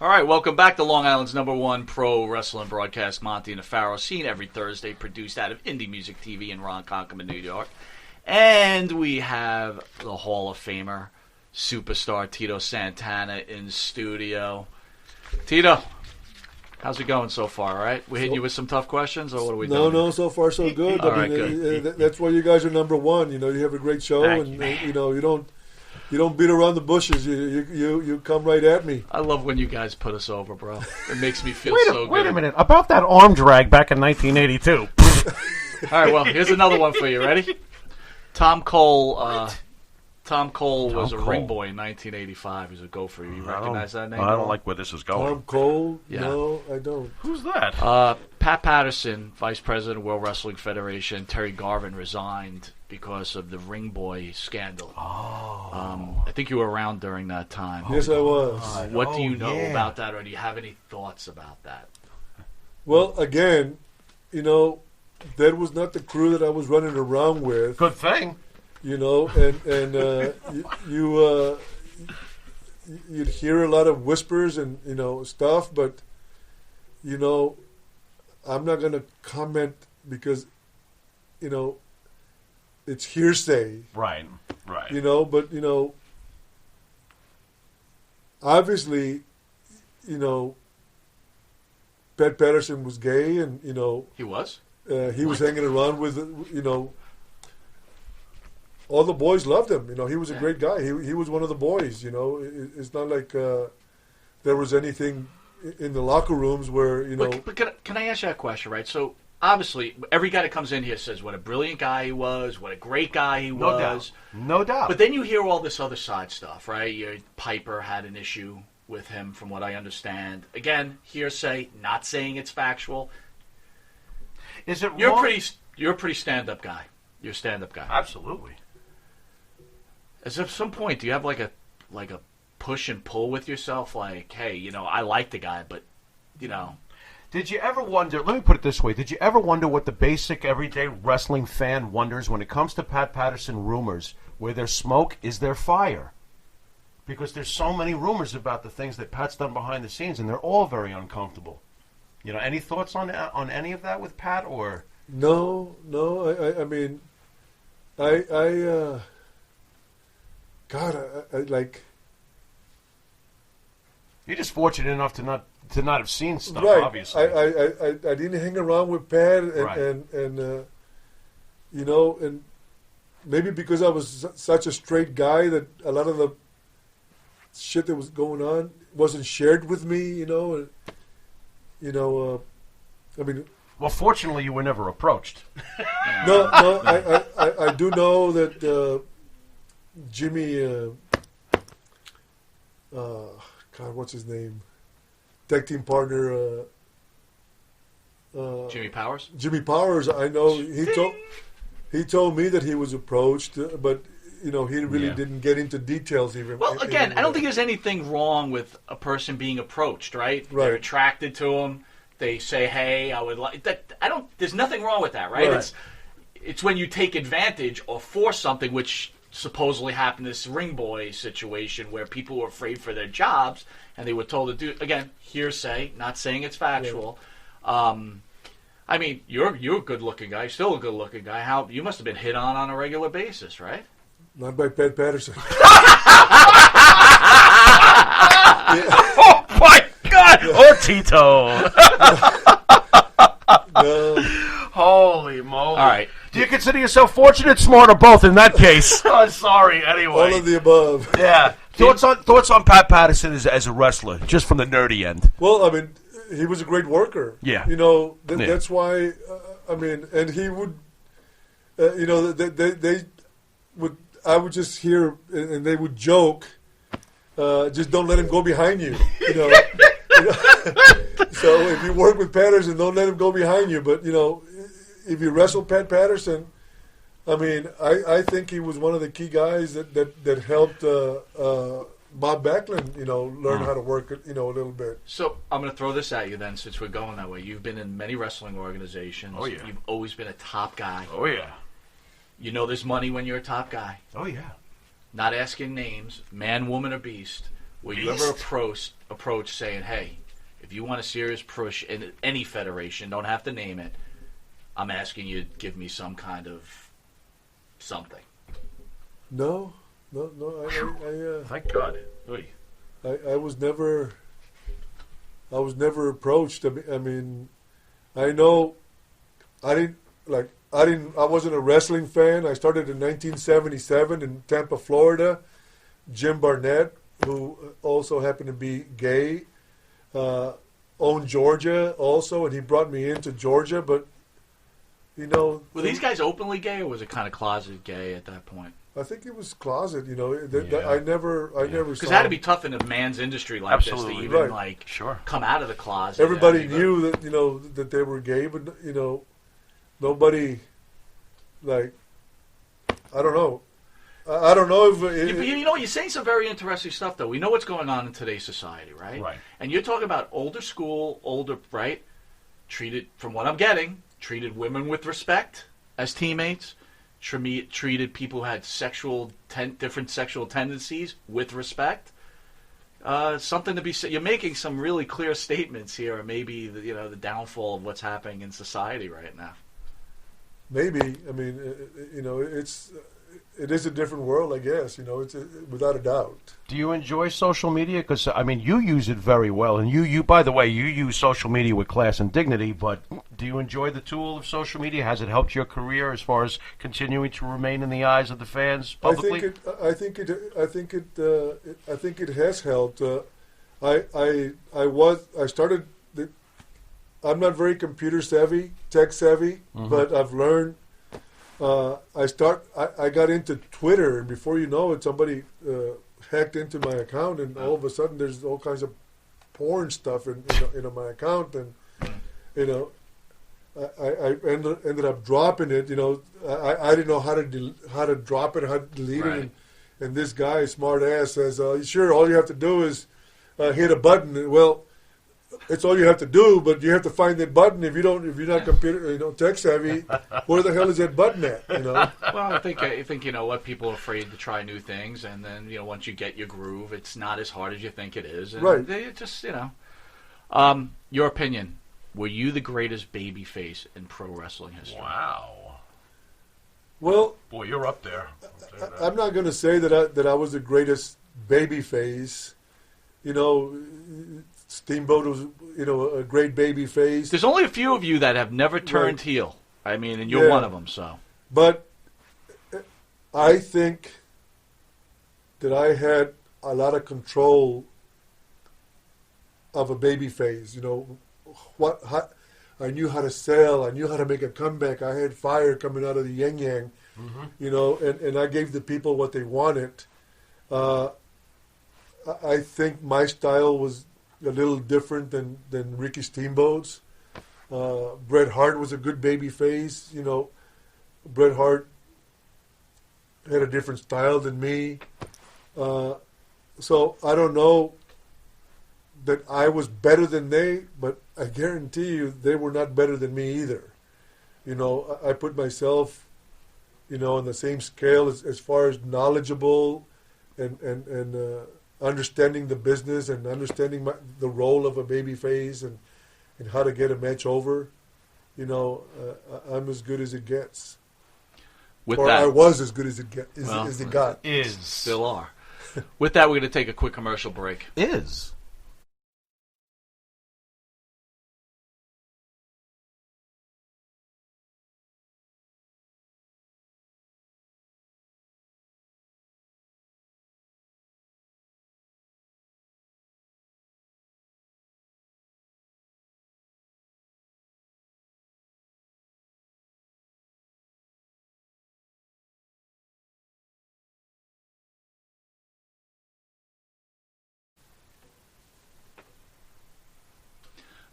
S9: All right, welcome back to Long Island's #1 pro wrestling broadcast, Monty and Faro, seen every Thursday, produced out of Indie Music TV in Ronkonkoma, New York. And we have the Hall of Famer, superstar Tito Santana in studio. Tito, how's it going so far, all right? We hitting you with some tough questions, or what are we doing?
S10: No, so far so good.
S9: All
S10: I
S9: right,
S10: mean,
S9: good.
S10: that's why you guys are #1. You know, you have a great show,
S9: Thank
S10: and
S9: you, man.
S10: you know, you don't You don't beat around the bushes. You come right at me.
S9: I love when you guys put us over, bro. It makes me feel so good.
S5: Wait a minute. About that arm drag back in 1982.
S9: All right, well, here's another one for you. Ready? Tom Cole. Tom Cole was a ring boy in 1985. He's a gopher. You recognize that name?
S5: I don't like where this is going.
S10: Tom Cole?
S9: Yeah.
S10: No, I don't.
S5: Who's that?
S9: Pat Patterson, Vice President of World Wrestling Federation. Terry Garvin resigned because of the ring boy scandal. I think you were around during that time.
S10: Yes, I was.
S9: What do you know about that, or do you have any thoughts about that?
S10: Well, again, that was not the crew that I was running around with.
S5: Good thing.
S10: And you'd hear a lot of whispers and stuff, but I'm not going to comment because it's hearsay.
S5: Right.
S10: But obviously, Pat Patterson was gay, and
S9: he was.
S10: He was hanging around with all the boys loved him. He was a great guy. He was one of the boys. It's not like there was anything in the locker rooms where
S9: But can I ask you a question? Right. So obviously, every guy that comes in here says what a brilliant guy he was, what a great guy he was.
S5: No doubt.
S9: But then you hear all this other side stuff, right? Piper had an issue with him, from what I understand. Again, hearsay, not saying it's factual.
S5: Is it?
S9: You're a pretty stand-up guy. You're a stand-up guy.
S5: Absolutely.
S9: At some point, do you have like a push and pull with yourself? Like, hey, I like the guy, but
S5: Did you ever wonder? Let me put it this way: did you ever wonder what the basic everyday wrestling fan wonders when it comes to Pat Patterson rumors? Where there's smoke, is there fire? Because there's so many rumors about the things that Pat's done behind the scenes, and they're all very uncomfortable. Any thoughts on any of that with Pat, or?
S10: No. I mean, God, I like.
S5: You're just fortunate enough to not have seen stuff.
S10: Right.
S5: Obviously,
S10: I didn't hang around with Pat, and and maybe because I was such a straight guy that a lot of the shit that was going on wasn't shared with me. I mean.
S5: Well, fortunately, you were never approached.
S10: No, I do know that Jimmy, God, what's his name? Tag team partner.
S9: Jimmy Powers?
S10: Jimmy Powers, I know he told me that he was approached, but he really didn't get into details even.
S9: Well, again, I don't think there's anything wrong with a person being approached, right? They're attracted to him. They say, "Hey, I would like that." There's nothing wrong with that, right? It's when you take advantage or force something, which supposedly happened in this ring boy situation where people were afraid for their jobs and they were told to do. Again, hearsay, not saying it's factual. I mean, you're a good-looking guy, still a good-looking guy. You must have been hit on a regular basis, right?
S10: Not by Pat Patterson.
S5: Oh my God! Or Tito.
S10: No.
S5: Holy moly!
S9: All right.
S5: Do you consider yourself fortunate, smart, or both in that case? Oh, sorry. Anyway,
S10: all of the above.
S5: Yeah. Thoughts on Pat Patterson as a wrestler, just from the nerdy end.
S10: Well, I mean, he was a great worker.
S5: Yeah.
S10: That's why. I mean, and he would. They would. I would just hear, and they would joke. Just don't let him go behind you. So if you work with Patterson, don't let him go behind you. But if you wrestle Pat Patterson, I mean, I think he was one of the key guys that helped Bob Backlund, learn how to work it, a little bit.
S9: So I'm going to throw this at you then, since we're going that way. You've been in many wrestling organizations.
S5: Oh yeah.
S9: You've always been a top guy.
S5: Oh yeah.
S9: There's money when you're a top guy.
S5: Oh yeah.
S9: Not asking names, man, woman, or beast. Were you ever approach saying, "Hey, if you want a serious push in any federation, don't have to name it. I'm asking you to give me some kind of something."
S10: No.
S5: Thank God.
S10: I was never approached. I mean, I know I wasn't a wrestling fan. I started in 1977 in Tampa, Florida. Jim Barnett, who also happened to be gay, owned Georgia also, and he brought me into Georgia. But
S9: were these guys openly gay, or was it kind of closeted gay at that point?
S10: I think it was closet. I never
S9: Because it had to be tough in a man's industry like this to even come out of the closet.
S10: Everybody knew that that they were gay, but nobody I don't know. I don't know if
S9: you're saying some very interesting stuff, though. We know what's going on in today's society, right?
S5: Right.
S9: And you're talking about right? From what I'm getting, treated women with respect as teammates, treated people who had different sexual tendencies with respect. Something to be said. You're making some really clear statements here, or maybe the downfall of what's happening in society right now.
S10: Maybe. I mean, it is a different world, I guess. It's without a doubt.
S5: Do you enjoy social media? Because you use it very well, and you by the way, you use social media with class and dignity. But do you enjoy the tool of social media? Has it helped your career as far as continuing to remain in the eyes of the fans publicly?
S10: I think it has helped. I started. I'm not very computer savvy, tech savvy, but I've learned. I got into Twitter, and before you know it, somebody hacked into my account, and all of a sudden there's all kinds of porn stuff in my account, and I ended up dropping it. I didn't know how to drop it, how to delete it, and this guy, smart ass, says, "Sure, all you have to do is hit a button." Well, it's all you have to do, but you have to find that button. If you're not computer, tech savvy, where the hell is that button at?
S9: Well, I think what people are afraid to try new things, and then once you get your groove, it's not as hard as you think it is. And
S10: right.
S9: They just your opinion. Were you the greatest babyface in pro wrestling history?
S5: Wow.
S10: Well,
S5: boy, you're up there.
S10: I'm not going to say that I was the greatest babyface. Steamboat was, a great baby face.
S9: There's only a few of you that have never turned heel. And you're one of them. So,
S10: but I think that I had a lot of control of a baby face. I knew how to sell. I knew how to make a comeback. I had fire coming out of the yin yang. And I gave the people what they wanted. I think my style was a little different than Ricky Steamboat's. Bret Hart was a good baby face. Bret Hart had a different style than me. So I don't know that I was better than they, but I guarantee you they were not better than me either. I put myself, on the same scale as far as knowledgeable and understanding the business and understanding the role of a baby face and how to get a match over. I'm as good as it gets. I was as good as it got.
S9: Still are. With that, we're going to take a quick commercial break.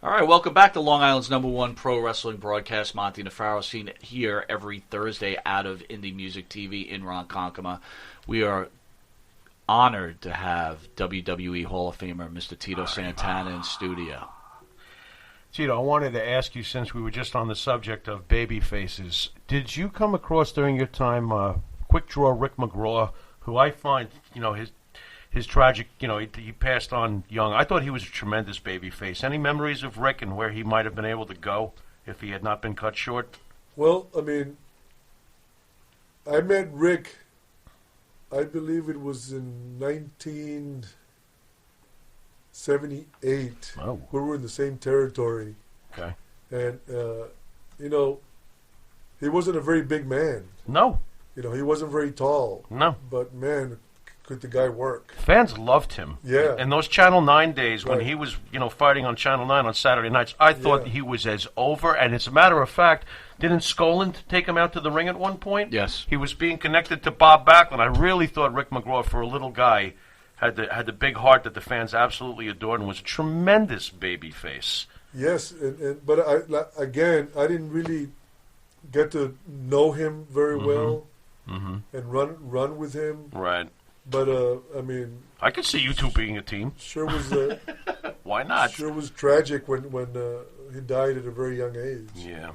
S9: All right, welcome back to Long Island's #1 pro wrestling broadcast. Monty Nefaro, seen here every Thursday out of Indie Music TV in Ronkonkoma. We are honored to have WWE Hall of Famer Mr. Tito Santana in studio.
S5: Tito, I wanted to ask you, since we were just on the subject of baby faces, did you come across during your time Quick Draw Rick McGraw, who I find, his tragic, he passed on young. I thought he was a tremendous baby face. Any memories of Rick and where he might have been able to go if he had not been cut short?
S10: Well, I met Rick, I believe it was in 1978.
S5: Oh.
S10: We were in the same territory.
S5: Okay.
S10: And, he wasn't a very big man.
S5: No.
S10: He wasn't very tall.
S5: No.
S10: But, man, could the guy work.
S5: Fans loved him.
S10: Yeah.
S5: In those Channel 9 days when
S10: Right.
S5: he was, fighting on Channel 9 on Saturday nights, I thought he was as over. And as a matter of fact, didn't Skoland take him out to the ring at one point?
S9: Yes.
S5: He was being connected to Bob Backlund. I really thought Rick McGraw, for a little guy, had the big heart that the fans absolutely adored and was a tremendous baby face.
S10: Yes, but I didn't really get to know him very well and run with him.
S5: Right.
S10: But I mean,
S5: I could see you two being a team.
S10: Sure was.
S5: Why not?
S10: Sure was tragic when he died at a very young age.
S5: Yeah.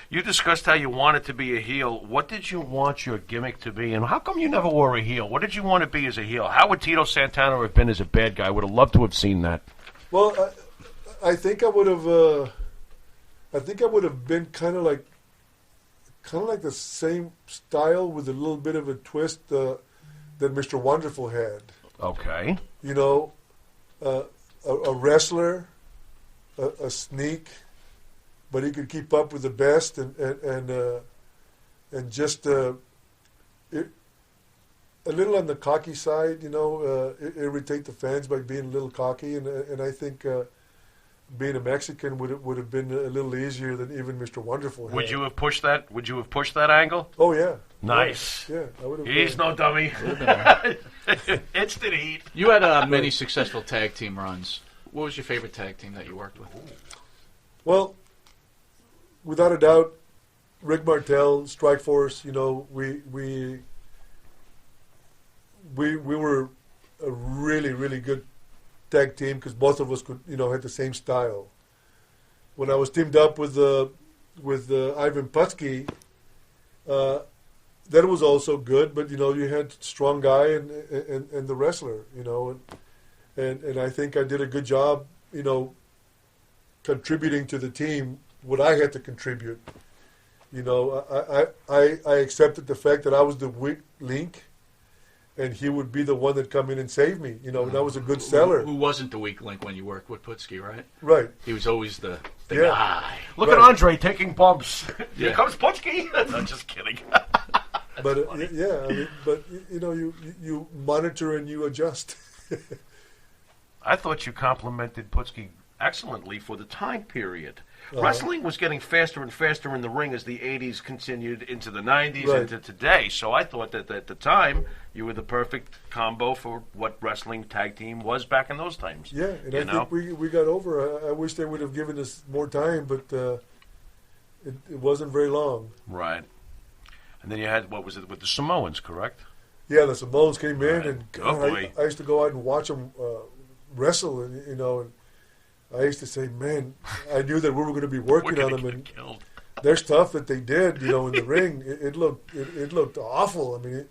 S5: You discussed how you wanted to be a heel. What did you want your gimmick to be, and how come you never wore a heel? What did you want to be as a heel? How would Tito Santana have been as a bad guy? I would have loved to have seen that.
S10: Well, I think I would have. I think I would have been kind of like the same style with a little bit of a twist that Mr. Wonderful had.
S5: Okay.
S10: You know, a wrestler, a sneak, but he could keep up with the best and just a little on the cocky side. You know, irritate the fans by being a little cocky, and I think. Being a Mexican would have been a little easier than even Mr. Wonderful had.
S5: Would you have pushed that? Would you have pushed that angle?
S10: Oh yeah.
S5: Nice.
S10: Yeah, I would have.
S5: He's no dummy. Instant heat.
S9: You had many successful tag team runs. What was your favorite tag team that you worked with?
S10: Well, without a doubt, Rick Martel, Strike Force. You know, we were a really good tag team because both of us could, had the same style. When I was teamed up with Ivan Putski, that was also good. But you had strong guy and the wrestler, and I think I did a good job, contributing to the team what I had to contribute. I accepted the fact that I was the weak link. And he would be the one that come in and save me. And I was a good seller.
S9: Who wasn't the weak link when you worked with Putski, right?
S10: Right.
S9: He was always the guy.
S5: Look at Andre taking bumps. Here
S9: Yeah.
S5: comes Putski. I'm just kidding.
S10: But you monitor and you adjust.
S5: I thought you complimented Putski excellently for the time period. Wrestling was getting faster and faster in the ring as the 80s continued into the 90s
S10: Right.
S5: into today. So I thought that at the time you were the perfect combo for what wrestling tag team was back in those times.
S10: Yeah, and I think we got over. I wish they would have given us more time, but it wasn't very long.
S5: Right. And then you had, what was it, with the Samoans, correct?
S10: Yeah, the Samoans came in,
S5: Right.
S10: and
S5: Oh, boy.
S10: I used to go out and watch them wrestle, and and I used to say, man, I knew that we were going to be working on them, and their stuff that they did, in the ring, it looked awful. I mean,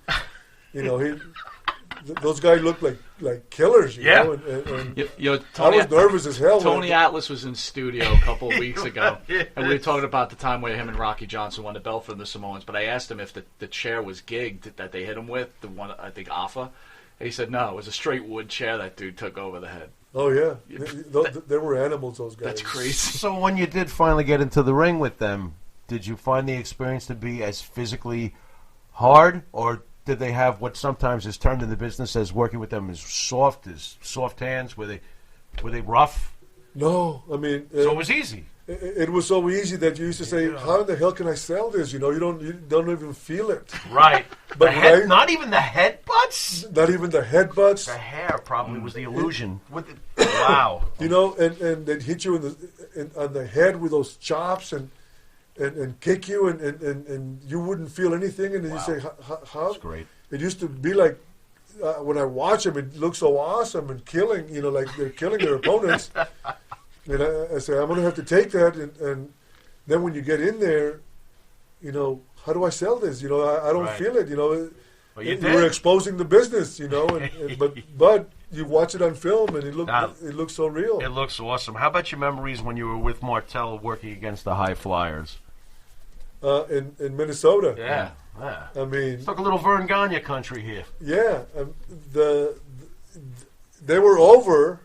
S10: those guys looked like killers, you know. And I was nervous as hell.
S9: Tony Atlas was in studio a couple of weeks ago, and we were talking about the time where him and Rocky Johnson won the belt from the Samoans. But I asked him if the chair was gigged that they hit him with, the one, I think, Alpha. And he said, no, it was a straight wood chair that dude took over the head.
S10: Oh, yeah. They were animals, those guys.
S9: That's crazy.
S5: So when you did finally get into the ring with them, did you find the experience to be as physically hard, or did they have what sometimes is termed in the business as working with them as soft hands? Were they rough?
S10: No, I mean...
S5: so it was easy.
S10: It was so easy that you used to say, how in the hell can I sell this? You don't even feel it.
S5: Right.
S10: But
S5: not even the headbutts?
S10: Not even the headbutts.
S5: The hair probably was the illusion. Wow.
S10: And they'd hit you on the head with those chops and kick you and you wouldn't feel anything. And then you say, how?
S5: That's great.
S10: It used to be like, when I watch them, it looks so awesome and killing, like they're killing their opponents. And I say, I'm going to have to take that. And then when you get in there, how do I sell this? I don't feel it.
S5: Well,
S10: You're exposing the business, but you watch it on film and it looks so real.
S5: It looks awesome. How about your memories when you were with Martel working against the High Flyers?
S10: In Minnesota.
S5: Yeah.
S10: I mean,
S5: it's like a little Vern Gagne country here.
S10: Yeah. They were over,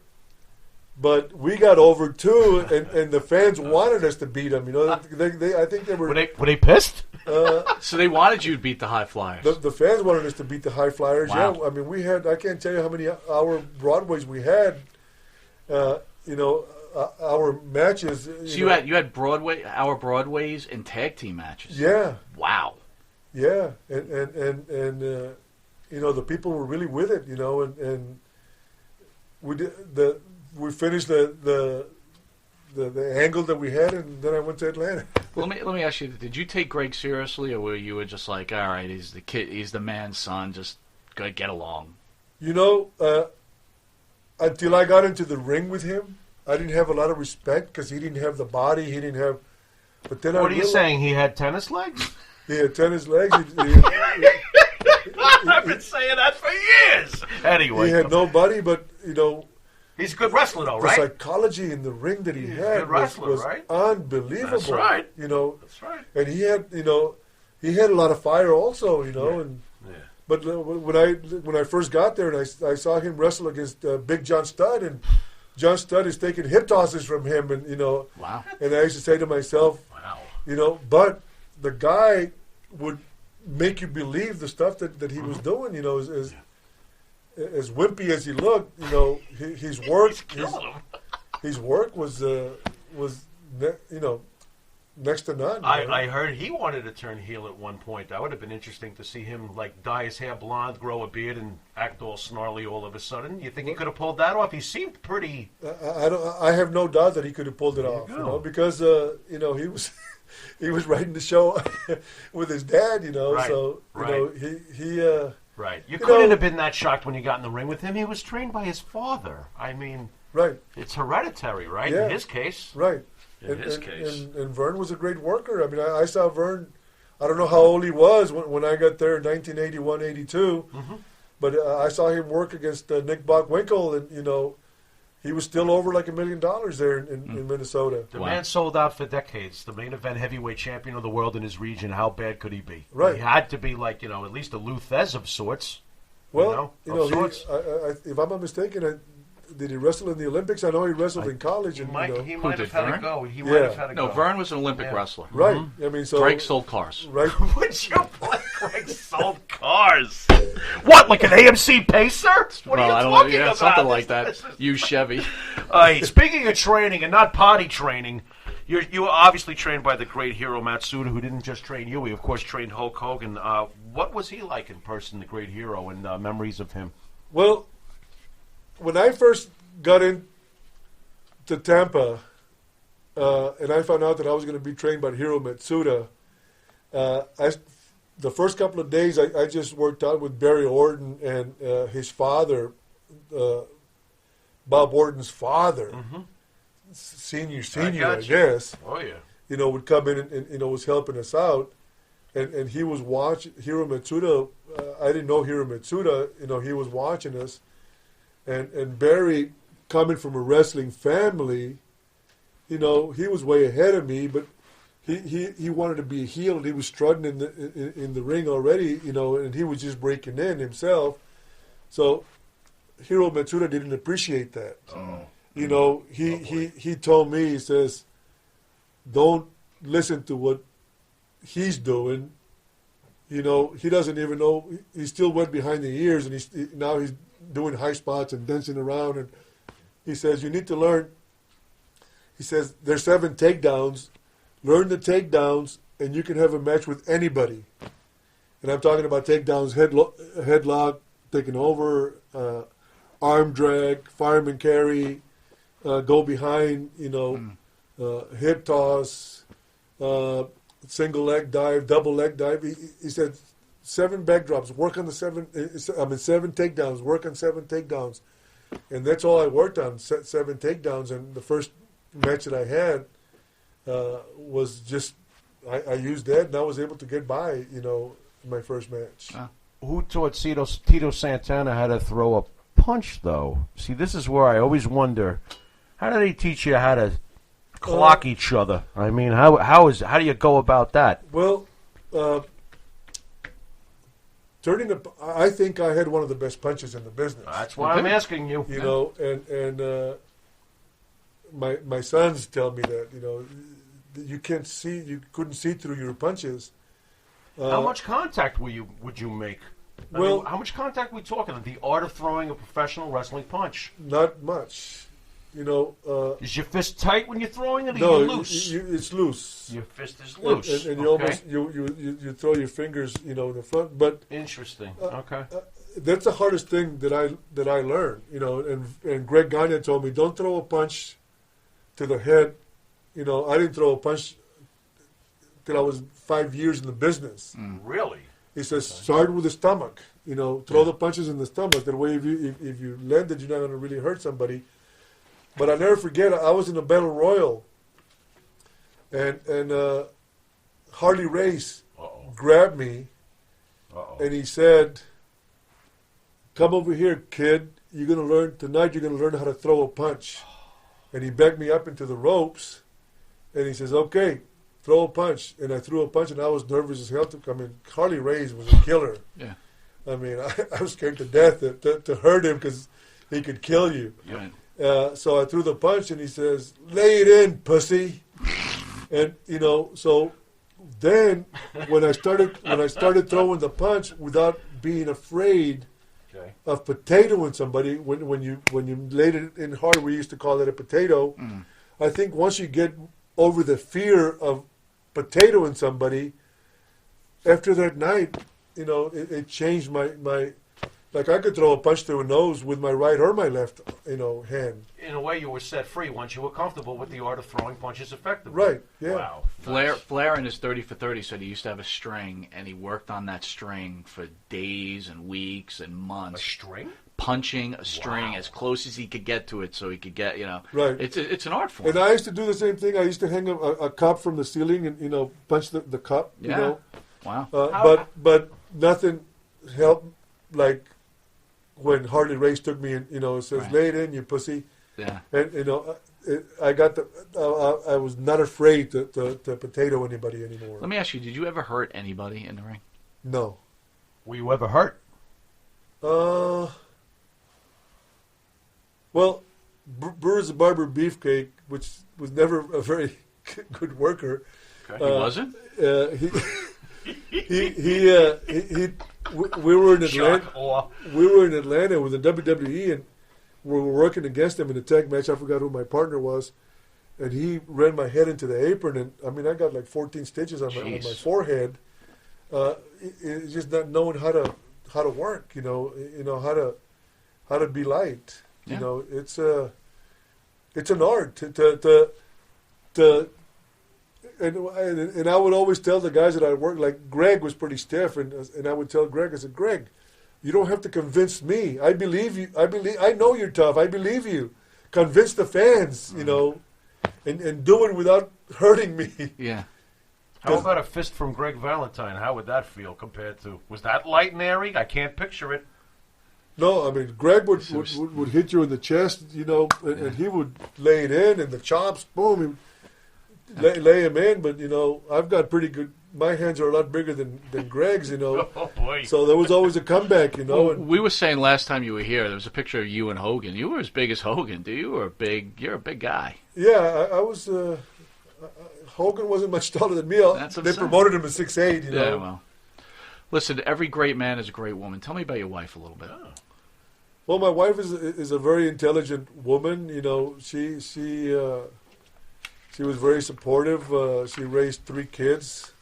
S10: But we got over too, and the fans wanted us to beat them. You know, I think they were.
S5: Were they pissed?
S9: So they wanted you to beat the High Flyers.
S10: The fans wanted us to beat the High Flyers.
S9: Wow.
S10: Yeah, I mean, we had. I can't tell you how many hour Broadways we had. Our matches.
S9: So you had Broadways and tag team matches.
S10: Yeah.
S9: Wow.
S10: Yeah, and the people were really with it. And we did we finished the angle that we had, and then I went to Atlanta.
S9: Let me ask you: did you take Greg seriously, or were you just like, all right, he's the kid, he's the man's son, just gotta get along?
S10: Until I got into the ring with him, I didn't have a lot of respect because he didn't have the body. He didn't have. But then
S5: What are you saying? He had tennis legs?
S10: He had tennis legs.
S5: I've been saying that for years. Anyway,
S10: he had no body, but
S5: he's a good wrestler, though,
S10: the
S5: right?
S10: psychology in the ring that he
S5: He's a
S10: had
S5: good wrestler,
S10: was
S5: right?
S10: unbelievable.
S5: That's right.
S10: That's
S5: right.
S10: And he had a lot of fire also. And but when I first got there and I saw him wrestle against Big John Studd, and John Studd is taking hip tosses from him, and
S9: wow.
S10: And I used to say to myself,
S9: wow,
S10: but the guy would make you believe the stuff that he was doing. As wimpy as he looked, his work was next to none.
S5: I heard he wanted to turn heel at one point. That would have been interesting to see him dye his hair blonde, grow a beard, and act all snarly all of a sudden. You think he could have pulled that off? He seemed pretty.
S10: I have no doubt that he could have pulled it off. Because he was writing the show with his dad.
S5: Right,
S10: so
S5: right.
S10: he.
S5: Right. You couldn't have been that shocked when you got in the ring with him. He was trained by his father. I mean,
S10: right.
S5: It's hereditary, right?
S10: Yeah.
S5: In his case.
S10: Right.
S5: In his case.
S10: And Vern was a great worker. I mean, I saw Vern, I don't know how old he was when I got there in 1981, 82, but I saw him work against Nick Bockwinkel, and, he was still over like $1 million there in Minnesota.
S5: The man sold out for decades. The main event heavyweight champion of the world in his region. How bad could he be?
S10: Right.
S5: He had to be at least a Lou Thez of sorts.
S10: Well, if I'm not mistaken, did he wrestle in the Olympics? I know he wrestled in college.
S5: He might have had
S9: Vern?
S5: to go. He might have had to go.
S9: No, Vern was an Olympic wrestler.
S10: Right.
S9: Mm-hmm.
S10: I mean, so
S9: Greg sold cars.
S10: Right.
S5: Would you play Greg sold cars? What, like an AMC Pacer? What are you talking about?
S9: Something like that. You Chevy.
S5: Speaking of training and not potty training, you were obviously trained by the great Hiro Matsuda, who didn't just train you. He, of course, trained Hulk Hogan. What was he like in person, the great Hiro, and memories of him?
S10: Well, when I first got into Tampa, and I found out that I was going to be trained by Hiro Matsuda, the first couple of days I just worked out with Barry Orton and his father, Bob Orton's father, senior, I guess.
S5: Oh, yeah.
S10: Would come in and was helping us out. And he was watching Hiro Matsuda. I didn't know Hiro Matsuda. He was watching us. And Barry, coming from a wrestling family, he was way ahead of me, but he wanted to be a heel, and he was strutting in the ring already, and he was just breaking in himself. So Hiro Matsuda didn't appreciate that. He told me, he says, don't listen to what he's doing. He doesn't even know. He still went behind the ears, and now he's doing high spots and dancing around. And he says, you need to learn. He says, there's 7 takedowns. Learn the takedowns, and you can have a match with anybody. And I'm talking about takedowns, headlock, taking over, arm drag, fireman carry, go behind, hip toss, single leg dive, double leg dive. He said 7 backdrops, work on the 7 takedowns, work on 7 takedowns. And that's all I worked on, 7 takedowns. And the first match that I had was just, I used that, and I was able to get by, in my first match.
S5: Who taught Tito Santana how to throw a punch, though? See, this is where I always wonder, how do they teach you how to clock each other? I mean, how do you go about that?
S10: Well, I think I had one of the best punches in the business.
S5: That's why I'm asking you.
S10: And my sons tell me that, you know, you couldn't see through your punches.
S5: How much contact would you make? I mean, how much contact are we talking? The art of throwing a professional wrestling punch?
S10: Not much. You know,
S5: is your fist tight when you're throwing it, or
S10: no,
S5: you loose?
S10: It's loose.
S5: Your fist is loose,
S10: and you almost you throw your fingers, you know, in the front. But
S5: interesting. Okay,
S10: that's the hardest thing that I learned. You know, and Greg Gagne told me, don't throw a punch to the head. You know, I didn't throw a punch till I was 5 years in the business.
S5: Really?
S10: He says, start with the stomach. You know, throw the punches in the stomach. That way, if you land it, you're not going to really hurt somebody. But I'll never forget, I was in a battle royal, and Harley Race grabbed me, and he said, come over here, kid. You're going to learn, tonight you're going to learn how to throw a punch. And he backed me up into the ropes, and he says, okay, throw a punch. And I threw a punch, and I was nervous as hell to come in. Harley Race was a killer.
S9: Yeah.
S10: I mean, I was scared to death to hurt him because he could kill you.
S9: Right.
S10: So I threw the punch, and he says, lay it in, pussy. And, you know, so then when I started throwing the punch without being afraid of potatoing somebody, when you laid it in hard, we used to call it a potato. I think once you get over the fear of potatoing somebody, after that night, you know, it changed my like I could throw a punch through a nose with my right or my left, you know, hand.
S5: In a way, you were set free once you were comfortable with the art of throwing punches effectively.
S10: Right, yeah.
S5: Wow.
S9: Flair in his 30 for 30 said he used to have a string, and he worked on that string for days and weeks and months.
S5: A string?
S9: Punching a string as close as he could get to it so he could get, you know.
S10: Right.
S9: It's an art form.
S10: And I used to do the same thing. I used to hang a cup from the ceiling and, you know, punch the cup, you know.
S9: Wow.
S10: But nothing helped like when Harley Race took me and, you know, says, lay it in, you pussy.
S9: Yeah.
S10: And, you know, I was not afraid to potato anybody anymore.
S9: Let me ask you, did you ever hurt anybody in the ring?
S10: No.
S5: Were you ever hurt?
S10: Well, Burr's the Barber Beefcake, which was never a very good worker.
S9: Okay. He wasn't?
S10: We were in Atlanta. We were in Atlanta with the WWE, and we were working against him in a tag match. I forgot who my partner was, and he ran my head into the apron, and I mean, I got like 14 stitches on my forehead. It's just not knowing how to work. You know how to be light.
S9: Yeah.
S10: You know, it's an art to and I would always tell the guys that I worked, like Greg was pretty stiff, and I would tell Greg, I said, Greg, you don't have to convince me. I believe you. I know you're tough. I believe you. Convince the fans, you know, and do it without hurting me.
S9: Yeah.
S5: How about a fist from Greg Valentine? How would that feel compared to? Was that light and airy? I can't picture it.
S10: No, I mean, Greg would hit you in the chest, you know, and he would lay it in, and the chops, boom, lay him in. But, you know, I've got pretty good, my hands are a lot bigger than Greg's, you know.
S5: Oh, boy.
S10: So there was always a comeback, you know.
S9: Well, we were saying last time you were here, there was a picture of you and Hogan. You were as big as Hogan, you're a big guy.
S10: Yeah, I was, Hogan wasn't much taller than me. They promoted him at 6'8", you know.
S9: Yeah, well. Listen, every great man is a great woman. Tell me about your wife a little bit.
S5: Oh.
S10: Well, my wife is a very intelligent woman. You know, she was very supportive. She raised 3 kids.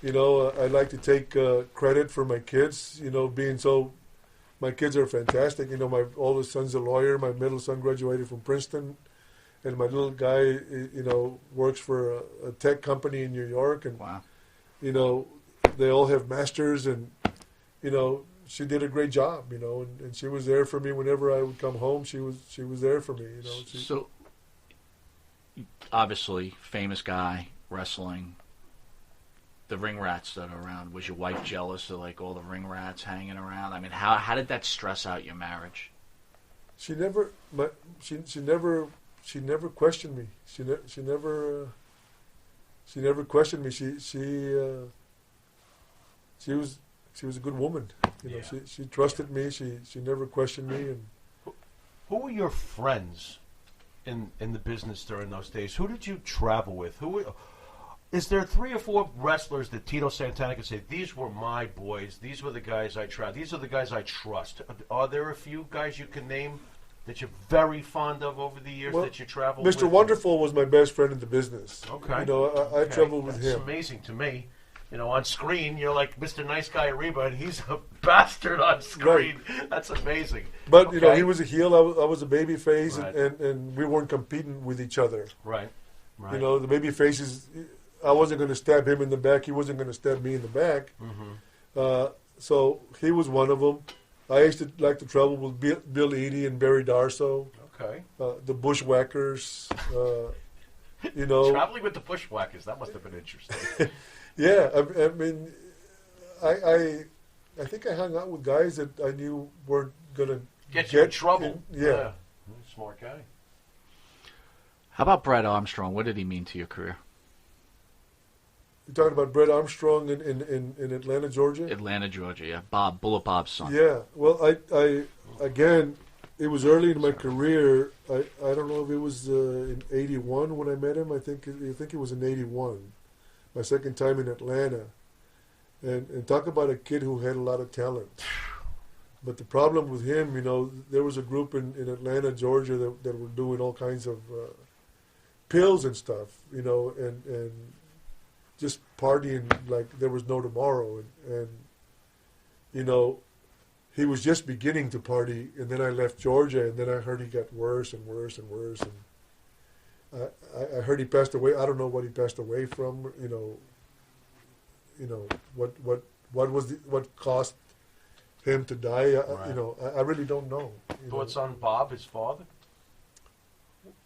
S10: You know, I like to take credit for my kids. You know, my kids are fantastic. You know, my oldest son's a lawyer. My middle son graduated from Princeton, and my little guy, you know, works for a tech company in New York. And you know, they all have masters, and you know. She did a great job, you know, and she was there for me whenever I would come home. She was there for me, you know.
S9: So, obviously, famous guy, wrestling, the ring rats that are around. Was your wife jealous of, like, all the ring rats hanging around? I mean, how did that stress out your marriage?
S10: She never questioned me. She never questioned me. She was a good woman. You know, she trusted me. She never questioned me. And
S5: who were your friends in the business during those days? Who did you travel with? Is there 3 or 4 wrestlers that Tito Santana could say, these were my boys, these were the guys I traveled, these are the guys I trust? Are there a few guys you can name that you're very fond of over the years that you traveled with?
S10: Mr. Wonderful was my best friend in the business.
S5: Okay.
S10: You know, I traveled with him.
S5: It's amazing to me. You know, on screen, you're like Mr. Nice Guy Reba, and he's a bastard on screen. Right. That's amazing.
S10: But, you know, he was a heel, I was a baby face,
S5: Right.
S10: and we weren't competing with each other.
S5: Right.
S10: You know, the baby faces, I wasn't going to stab him in the back. He wasn't going to stab me in the back.
S5: Mm-hmm.
S10: So he was one of them. I used to like to travel with Bill Eadie and Barry Darso.
S5: Okay.
S10: The Bushwhackers. You know.
S5: Traveling with the Bushwhackers, that must have been interesting.
S10: Yeah, I mean, I think I hung out with guys that I knew weren't going to
S5: get you in trouble.
S10: Yeah.
S5: Smart guy.
S9: How about Brett Armstrong? What did he mean to your career?
S10: You're talking about Brett Armstrong in Atlanta, Georgia?
S9: Atlanta, Georgia, yeah. Bullet Bob's son.
S10: Yeah. Well, I again, it was early in my career. I don't know if it was in '81 when I met him. I think it was in '81, my second time in Atlanta. And talk about a kid who had a lot of talent. But the problem with him, you know, there was a group in Atlanta, Georgia that were doing all kinds of pills and stuff, you know, and just partying like there was no tomorrow. And you know, he was just beginning to party, and then I left Georgia, and then I heard he got worse and worse and worse. And I heard he passed away. I don't know what he passed away from, you know, what caused him to die.
S5: Right.
S10: You know, I really don't know.
S5: Thoughts on Bob, his father?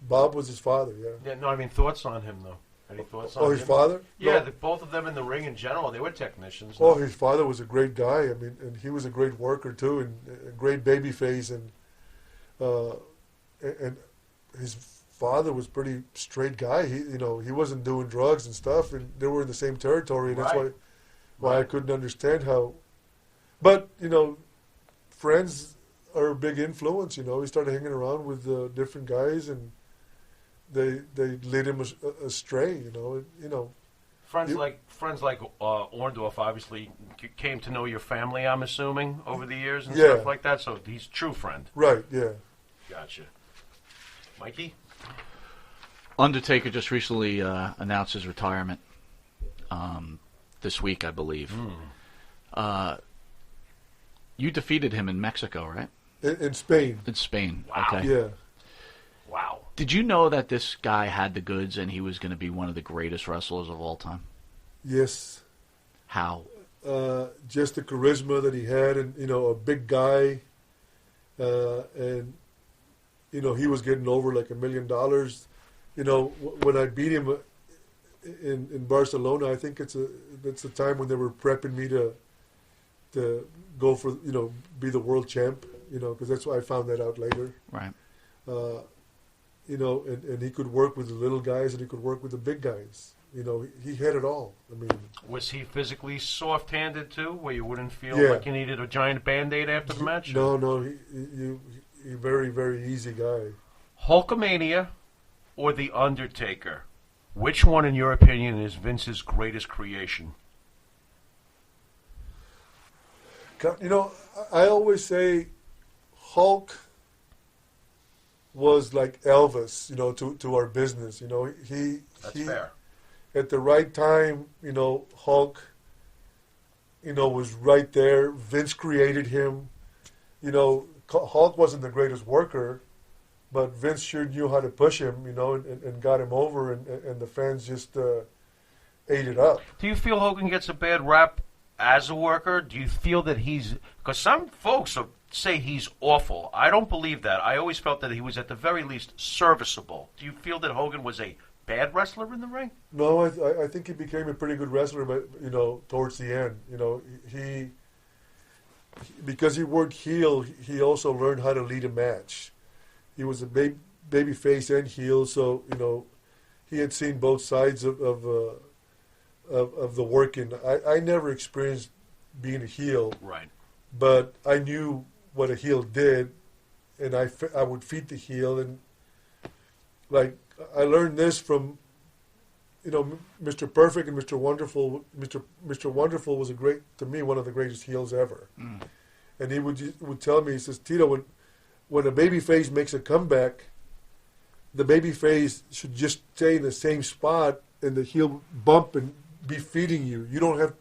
S10: Bob was his father, yeah.
S5: Yeah, no, I mean thoughts on him though. Any thoughts on
S10: his
S5: him?
S10: father?
S5: Yeah,
S10: No.
S5: both of them in the ring in general, they were technicians.
S10: Oh, his father was a great guy. I mean, and he was a great worker too, and a great baby face, and his father was pretty straight guy. He wasn't doing drugs and stuff, and they were in the same territory, and that's why I couldn't understand how. But you know, friends are a big influence. You know, he started hanging around with different guys, and they led him astray. You know.
S5: Friends like Orndorff obviously came to know your family, I'm assuming, over the years and stuff like that. So he's a true friend.
S10: Right. Yeah.
S5: Gotcha. Mikey?
S9: Undertaker just recently announced his retirement this week, I believe. You defeated him in Mexico, right?
S10: In Spain.
S9: In Spain.
S5: Wow.
S9: Okay.
S10: Yeah.
S5: Wow.
S9: Did you know that this guy had the goods and he was going to be one of the greatest wrestlers of all time?
S10: Yes.
S9: How?
S10: Just the charisma that he had, and a big guy, and he was getting over like $1 million. When I beat him in Barcelona, I think it's a time when they were prepping me to go for be the world champ. Because that's why I found that out later.
S9: Right.
S10: And he could work with the little guys and he could work with the big guys. He had it all. I mean,
S5: was he physically soft-handed too, where you wouldn't feel
S10: Yeah.
S5: like you needed a giant Band-Aid after the match?
S10: No, he very, very easy guy.
S5: Hulkamania or The Undertaker? Which one, in your opinion, is Vince's greatest creation?
S10: I always say Hulk was like Elvis, to our business.
S5: That's fair.
S10: At the right time, Hulk, was right there. Vince created him. Hulk wasn't the greatest worker, but Vince sure knew how to push him, and got him over, and the fans just ate it up.
S5: Do you feel Hogan gets a bad rap as a worker? Do you feel that because some folks say he's awful. I don't believe that. I always felt that he was at the very least serviceable. Do you feel that Hogan was a bad wrestler in the ring?
S10: No, I think he became a pretty good wrestler, but towards the end, he because he worked heel, he also learned how to lead a match. He was a baby face and heel, so he had seen both sides of the working. I never experienced being a heel,
S5: right?
S10: But I knew what a heel did, and I would feed the heel, and like I learned this from, Mr. Perfect and Mr. Wonderful. Mr. Wonderful was to me, one of the greatest heels ever. And he would tell me, he says, Tito, when a baby face makes a comeback, the baby face should just stay in the same spot and the heel bump and be feeding you. You don't have,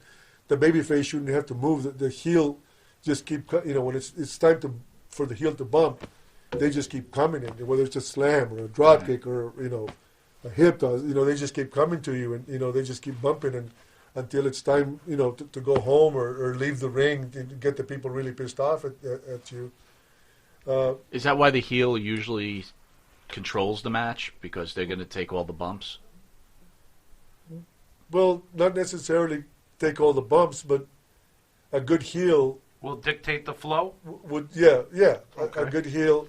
S10: the baby face shouldn't have to move. The heel just keep, when it's time for the heel to bump, they just keep coming in, whether it's a slam or a drop kick or, a hip toss, they just keep coming to you and, they just keep bumping and until it's time, to go home or leave the ring to get the people really pissed off at you.
S9: Is that why the heel usually controls the match? Because they're going to take all the bumps?
S10: Well, not necessarily take all the bumps, but a good heel
S5: will dictate the flow.
S10: Okay. A good heel.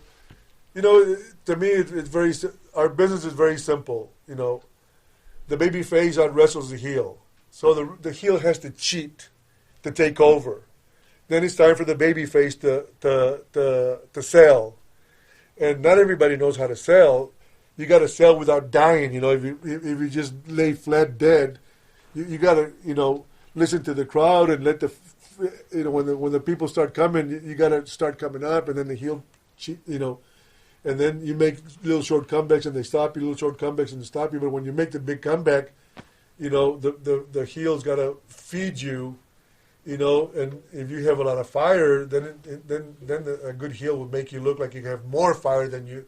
S10: To me, it's our business is very simple. The baby face out wrestles the heel, so the heel has to cheat to take over. Then it's time for the baby face to sell, and not everybody knows how to sell. You got to sell without dying. If you just lay flat dead, you got to listen to the crowd and let the when the people start coming, you got to start coming up, and then the heel cheat. And then you make little short comebacks and they stop you, little short comebacks and they stop you. But when you make the big comeback, the heel's got to feed you, and if you have a lot of fire, then a good heel will make you look like you have more fire than you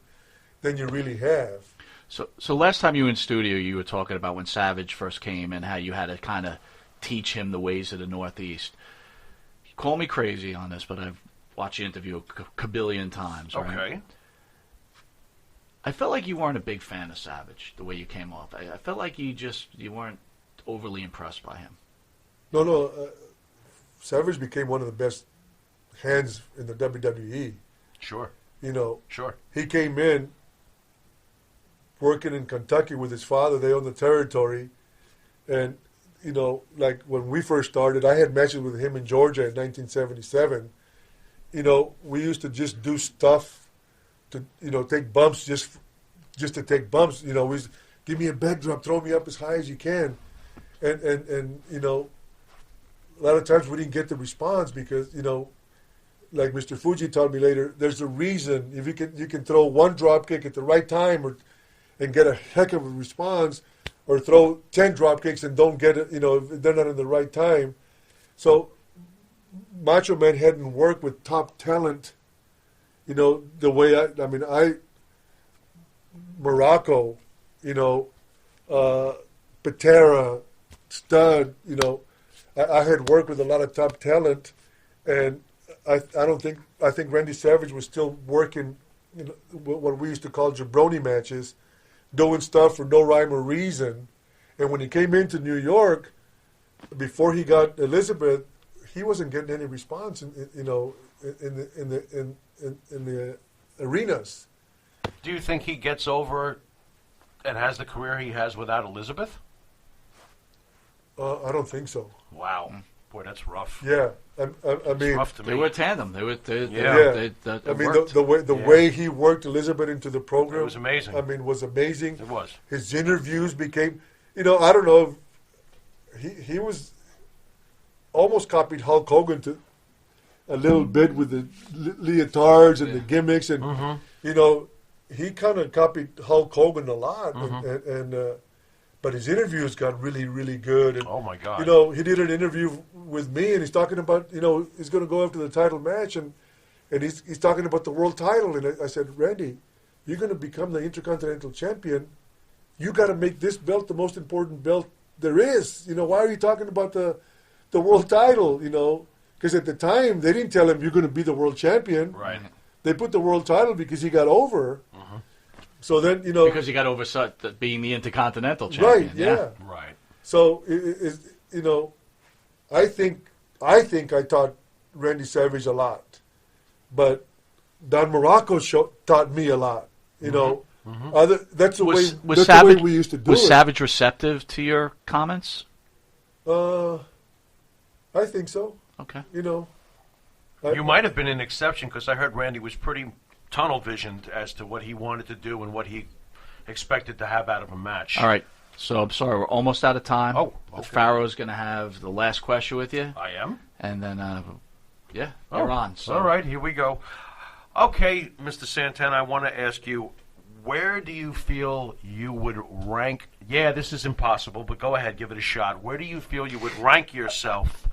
S10: really have.
S9: So last time you were in studio, you were talking about when Savage first came and how you had to kind of teach him the ways of the Northeast. Call me crazy on this, but I've watched you interview a kabillion times, right?
S5: Okay.
S9: I felt like you weren't a big fan of Savage, the way you came off. I felt like you weren't overly impressed by him.
S10: No. Savage became one of the best hands in the WWE.
S5: Sure.
S10: Sure. He came in working in Kentucky with his father. They owned the territory. And, like when we first started, I had matches with him in Georgia in 1977. We used to just do stuff to take bumps just to take bumps. We give me a bed drop, throw me up as high as you can, and a lot of times we didn't get the response because like Mr. Fuji taught me later, there's a reason. If you can throw one drop kick at the right time and get a heck of a response, or throw 10 drop kicks and don't get it, if they're not in the right time. So Macho Man hadn't worked with top talent. The way Morocco, Patera, Stud, I had worked with a lot of top talent, and I think Randy Savage was still working what we used to call jabroni matches, doing stuff for no rhyme or reason. And when he came into New York, before he got Elizabeth, he wasn't getting any response in the arenas.
S5: Do you think he gets over and has the career he has without Elizabeth?
S10: I don't think so.
S5: Wow. Boy, that's rough.
S10: Yeah. I mean,
S5: rough to me.
S9: They were a tandem. They
S10: the way he worked Elizabeth into the program.
S5: It was amazing.
S10: Was amazing.
S5: It was.
S10: His interviews became, I don't know, he was almost copied Hulk Hogan to a little bit with the leotards and the gimmicks, and he kind of copied Hulk Hogan a lot, but his interviews got really, really good. And,
S5: oh my God!
S10: He did an interview with me, and he's talking about he's going to go after the title match, and he's talking about the world title, and I said, Randy, you're going to become the Intercontinental Champion. You got to make this belt the most important belt there is. Why are you talking about the world title? Because at the time, they didn't tell him you're going to be the world champion.
S5: Right.
S10: They put the world title because he got over. So then,
S9: because he got over being the Intercontinental Champion.
S10: Right, yeah.
S5: Right.
S10: So, I think I taught Randy Savage a lot. But Don Morocco taught me a lot, That's the way we used to do it.
S9: Was Savage receptive to your comments?
S10: I think so.
S9: Okay.
S5: You might have been an exception because I heard Randy was pretty tunnel visioned as to what he wanted to do and what he expected to have out of a match.
S9: All right. So I'm sorry, we're almost out of time.
S5: Oh, okay.
S9: The Pharaoh's going to have the last question with you.
S5: I am?
S9: And then, you're on. So.
S5: All right, here we go. Okay, Mr. Santana, I want to ask you, where do you feel you would rank? Yeah, this is impossible, but go ahead, give it a shot. Where do you feel you would rank yourself?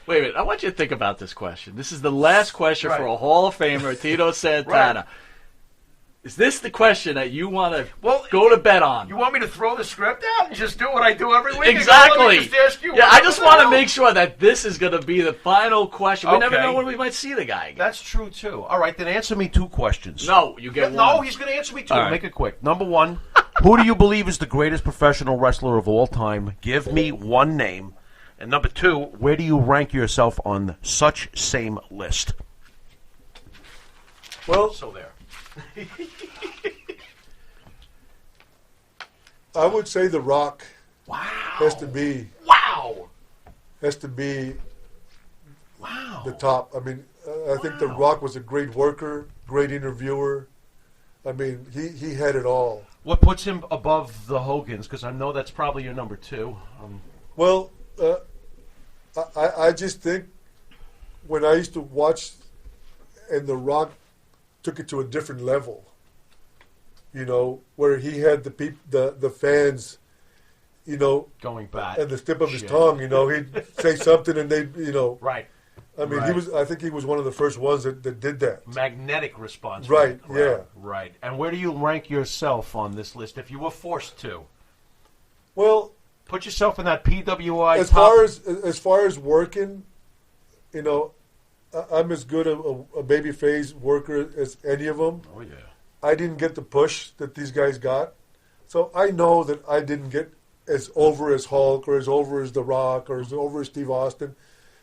S9: Wait a minute. I want you to think about this question. This is the last question for a Hall of Famer, Tito Santana. Right. Is this the question that you want to go to bed on?
S5: You want me to throw the script out and just do what I do every week?
S9: Exactly.
S5: Just ask you
S9: I just want to make sure that this is going to be the final question. We never know when we might see the guy again.
S5: That's true, too. All right, then answer me 2 questions.
S9: No, you get one.
S5: No, he's going to answer me 2. Right. Make it quick. Number 1, who do you believe is the greatest professional wrestler of all time? Give me one name. And number 2, where do you rank yourself on such same list?
S10: Well,
S5: so there.
S10: I would say The Rock has to be the top. I mean, I think The Rock was a great worker, great interviewer. I mean, he had it all.
S5: What puts him above the Hogans? Because I know that's probably your number 2.
S10: Well, I just think when I used to watch, and The Rock took it to a different level. You know, where he had the fans, you know,
S5: going back
S10: at the tip of his tongue. You know, he'd say something and they, you know,
S5: right.
S10: I mean, I think he was one of the first ones that did that.
S5: Magnetic response.
S10: Right. Yeah.
S5: Right. And where do you rank yourself on this list if you were forced to?
S10: Well,
S5: put yourself in that PWI.
S10: As far as working, you know, I'm as good a babyface worker as any of them.
S5: Oh yeah.
S10: I didn't get the push that these guys got, so I know that I didn't get as over as Hulk or as over as The Rock or as over as Steve Austin,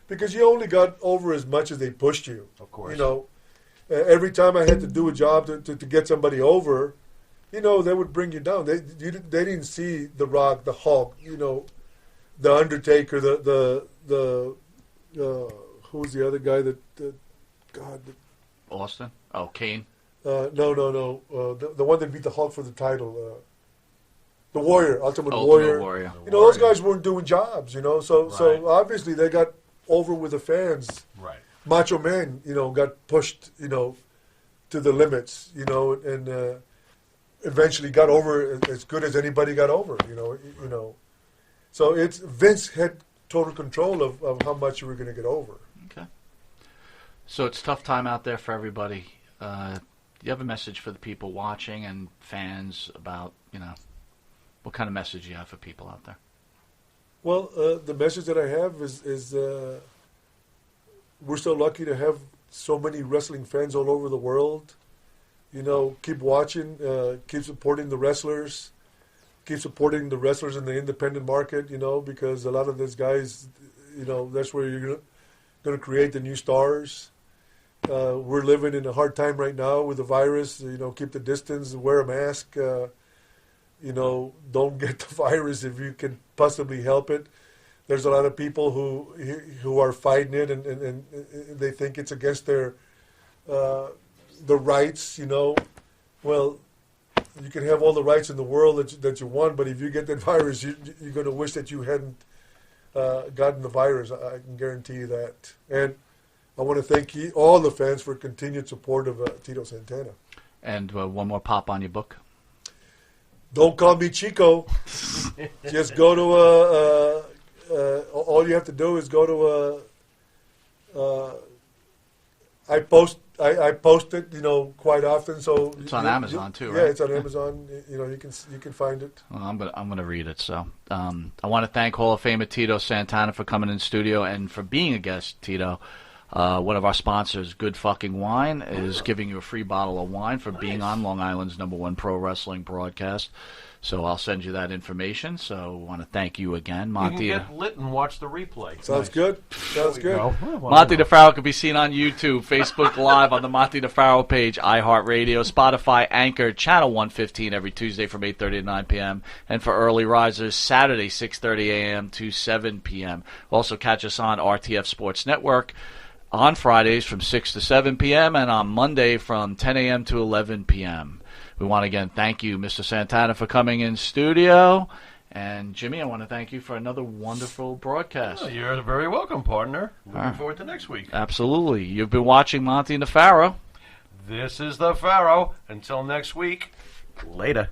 S10: because you only got over as much as they pushed you.
S5: Of course.
S10: You know, every time I had to do a job to get somebody over, you know, they would bring you down. They didn't see The Rock, the Hulk, you know, the Undertaker, the who's the other guy
S9: Austin? Oh, Kane.
S10: No. The one that beat the Hulk for the title. The Warrior, Ultimate Warrior. You know, those guys weren't doing jobs, you know. So obviously they got over with the fans.
S5: Right.
S10: Macho Man, you know, got pushed, you know, to the limits, you know, and eventually got over as good as anybody got over, you know. So it's Vince had total control of how much you were going to get over.
S9: Okay. So it's a tough time out there for everybody. Do you have a message for the people watching and fans about, you know, what kind of message you have for people out there?
S10: Well, the message that I have is we're so lucky to have so many wrestling fans all over the world. You know, keep watching, keep supporting the wrestlers, keep supporting the wrestlers in the independent market, you know, because a lot of these guys, you know, that's where you're going to create the new stars. We're living in a hard time right now with the virus. You know, keep the distance, wear a mask. You know, don't get the virus if you can possibly help it. There's a lot of people who are fighting it, and they think it's against their the rights. You know, well, you can have all the rights in the world that you want, but if you get that virus, you're going to wish that you hadn't gotten the virus. I can guarantee you that. And I want to thank all the fans for continued support of Tito Santana.
S9: And one more pop on your book.
S10: Don't call me Chico. Just go to all you have to do is go to I post it, you know, quite often. So
S9: it's on Amazon too, right?
S10: Yeah, it's on Amazon. You know, you can find it.
S9: Well, I'm gonna read it. So I want to thank Hall of Famer Tito Santana for coming in studio and for being a guest, Tito. One of our sponsors, Good Fucking Wine, is giving you a free bottle of wine for being on Long Island's #1 pro wrestling broadcast. So I'll send you that information. So I want to thank you again, Monty.
S5: You can get lit and watch the replay.
S10: Sounds good. Sounds good.
S9: Monty DeFaro can be seen on YouTube, Facebook Live, on the Monty DeFaro page, iHeartRadio, Spotify, Anchor, Channel 115 every Tuesday from 8:30 to 9 p.m. And for early risers, Saturday 6:30 a.m. to 7 p.m. Also catch us on RTF Sports Network on Fridays from 6 to 7 p.m. and on Monday from 10 a.m. to 11 p.m. We want to again thank you, Mr. Santana, for coming in studio. And Jimmy, I want to thank you for another wonderful broadcast.
S5: Oh, you're very welcome, partner. Looking forward to next week.
S9: Absolutely. You've been watching Monty and the Pharaoh.
S5: This is the Pharaoh. Until next week, later.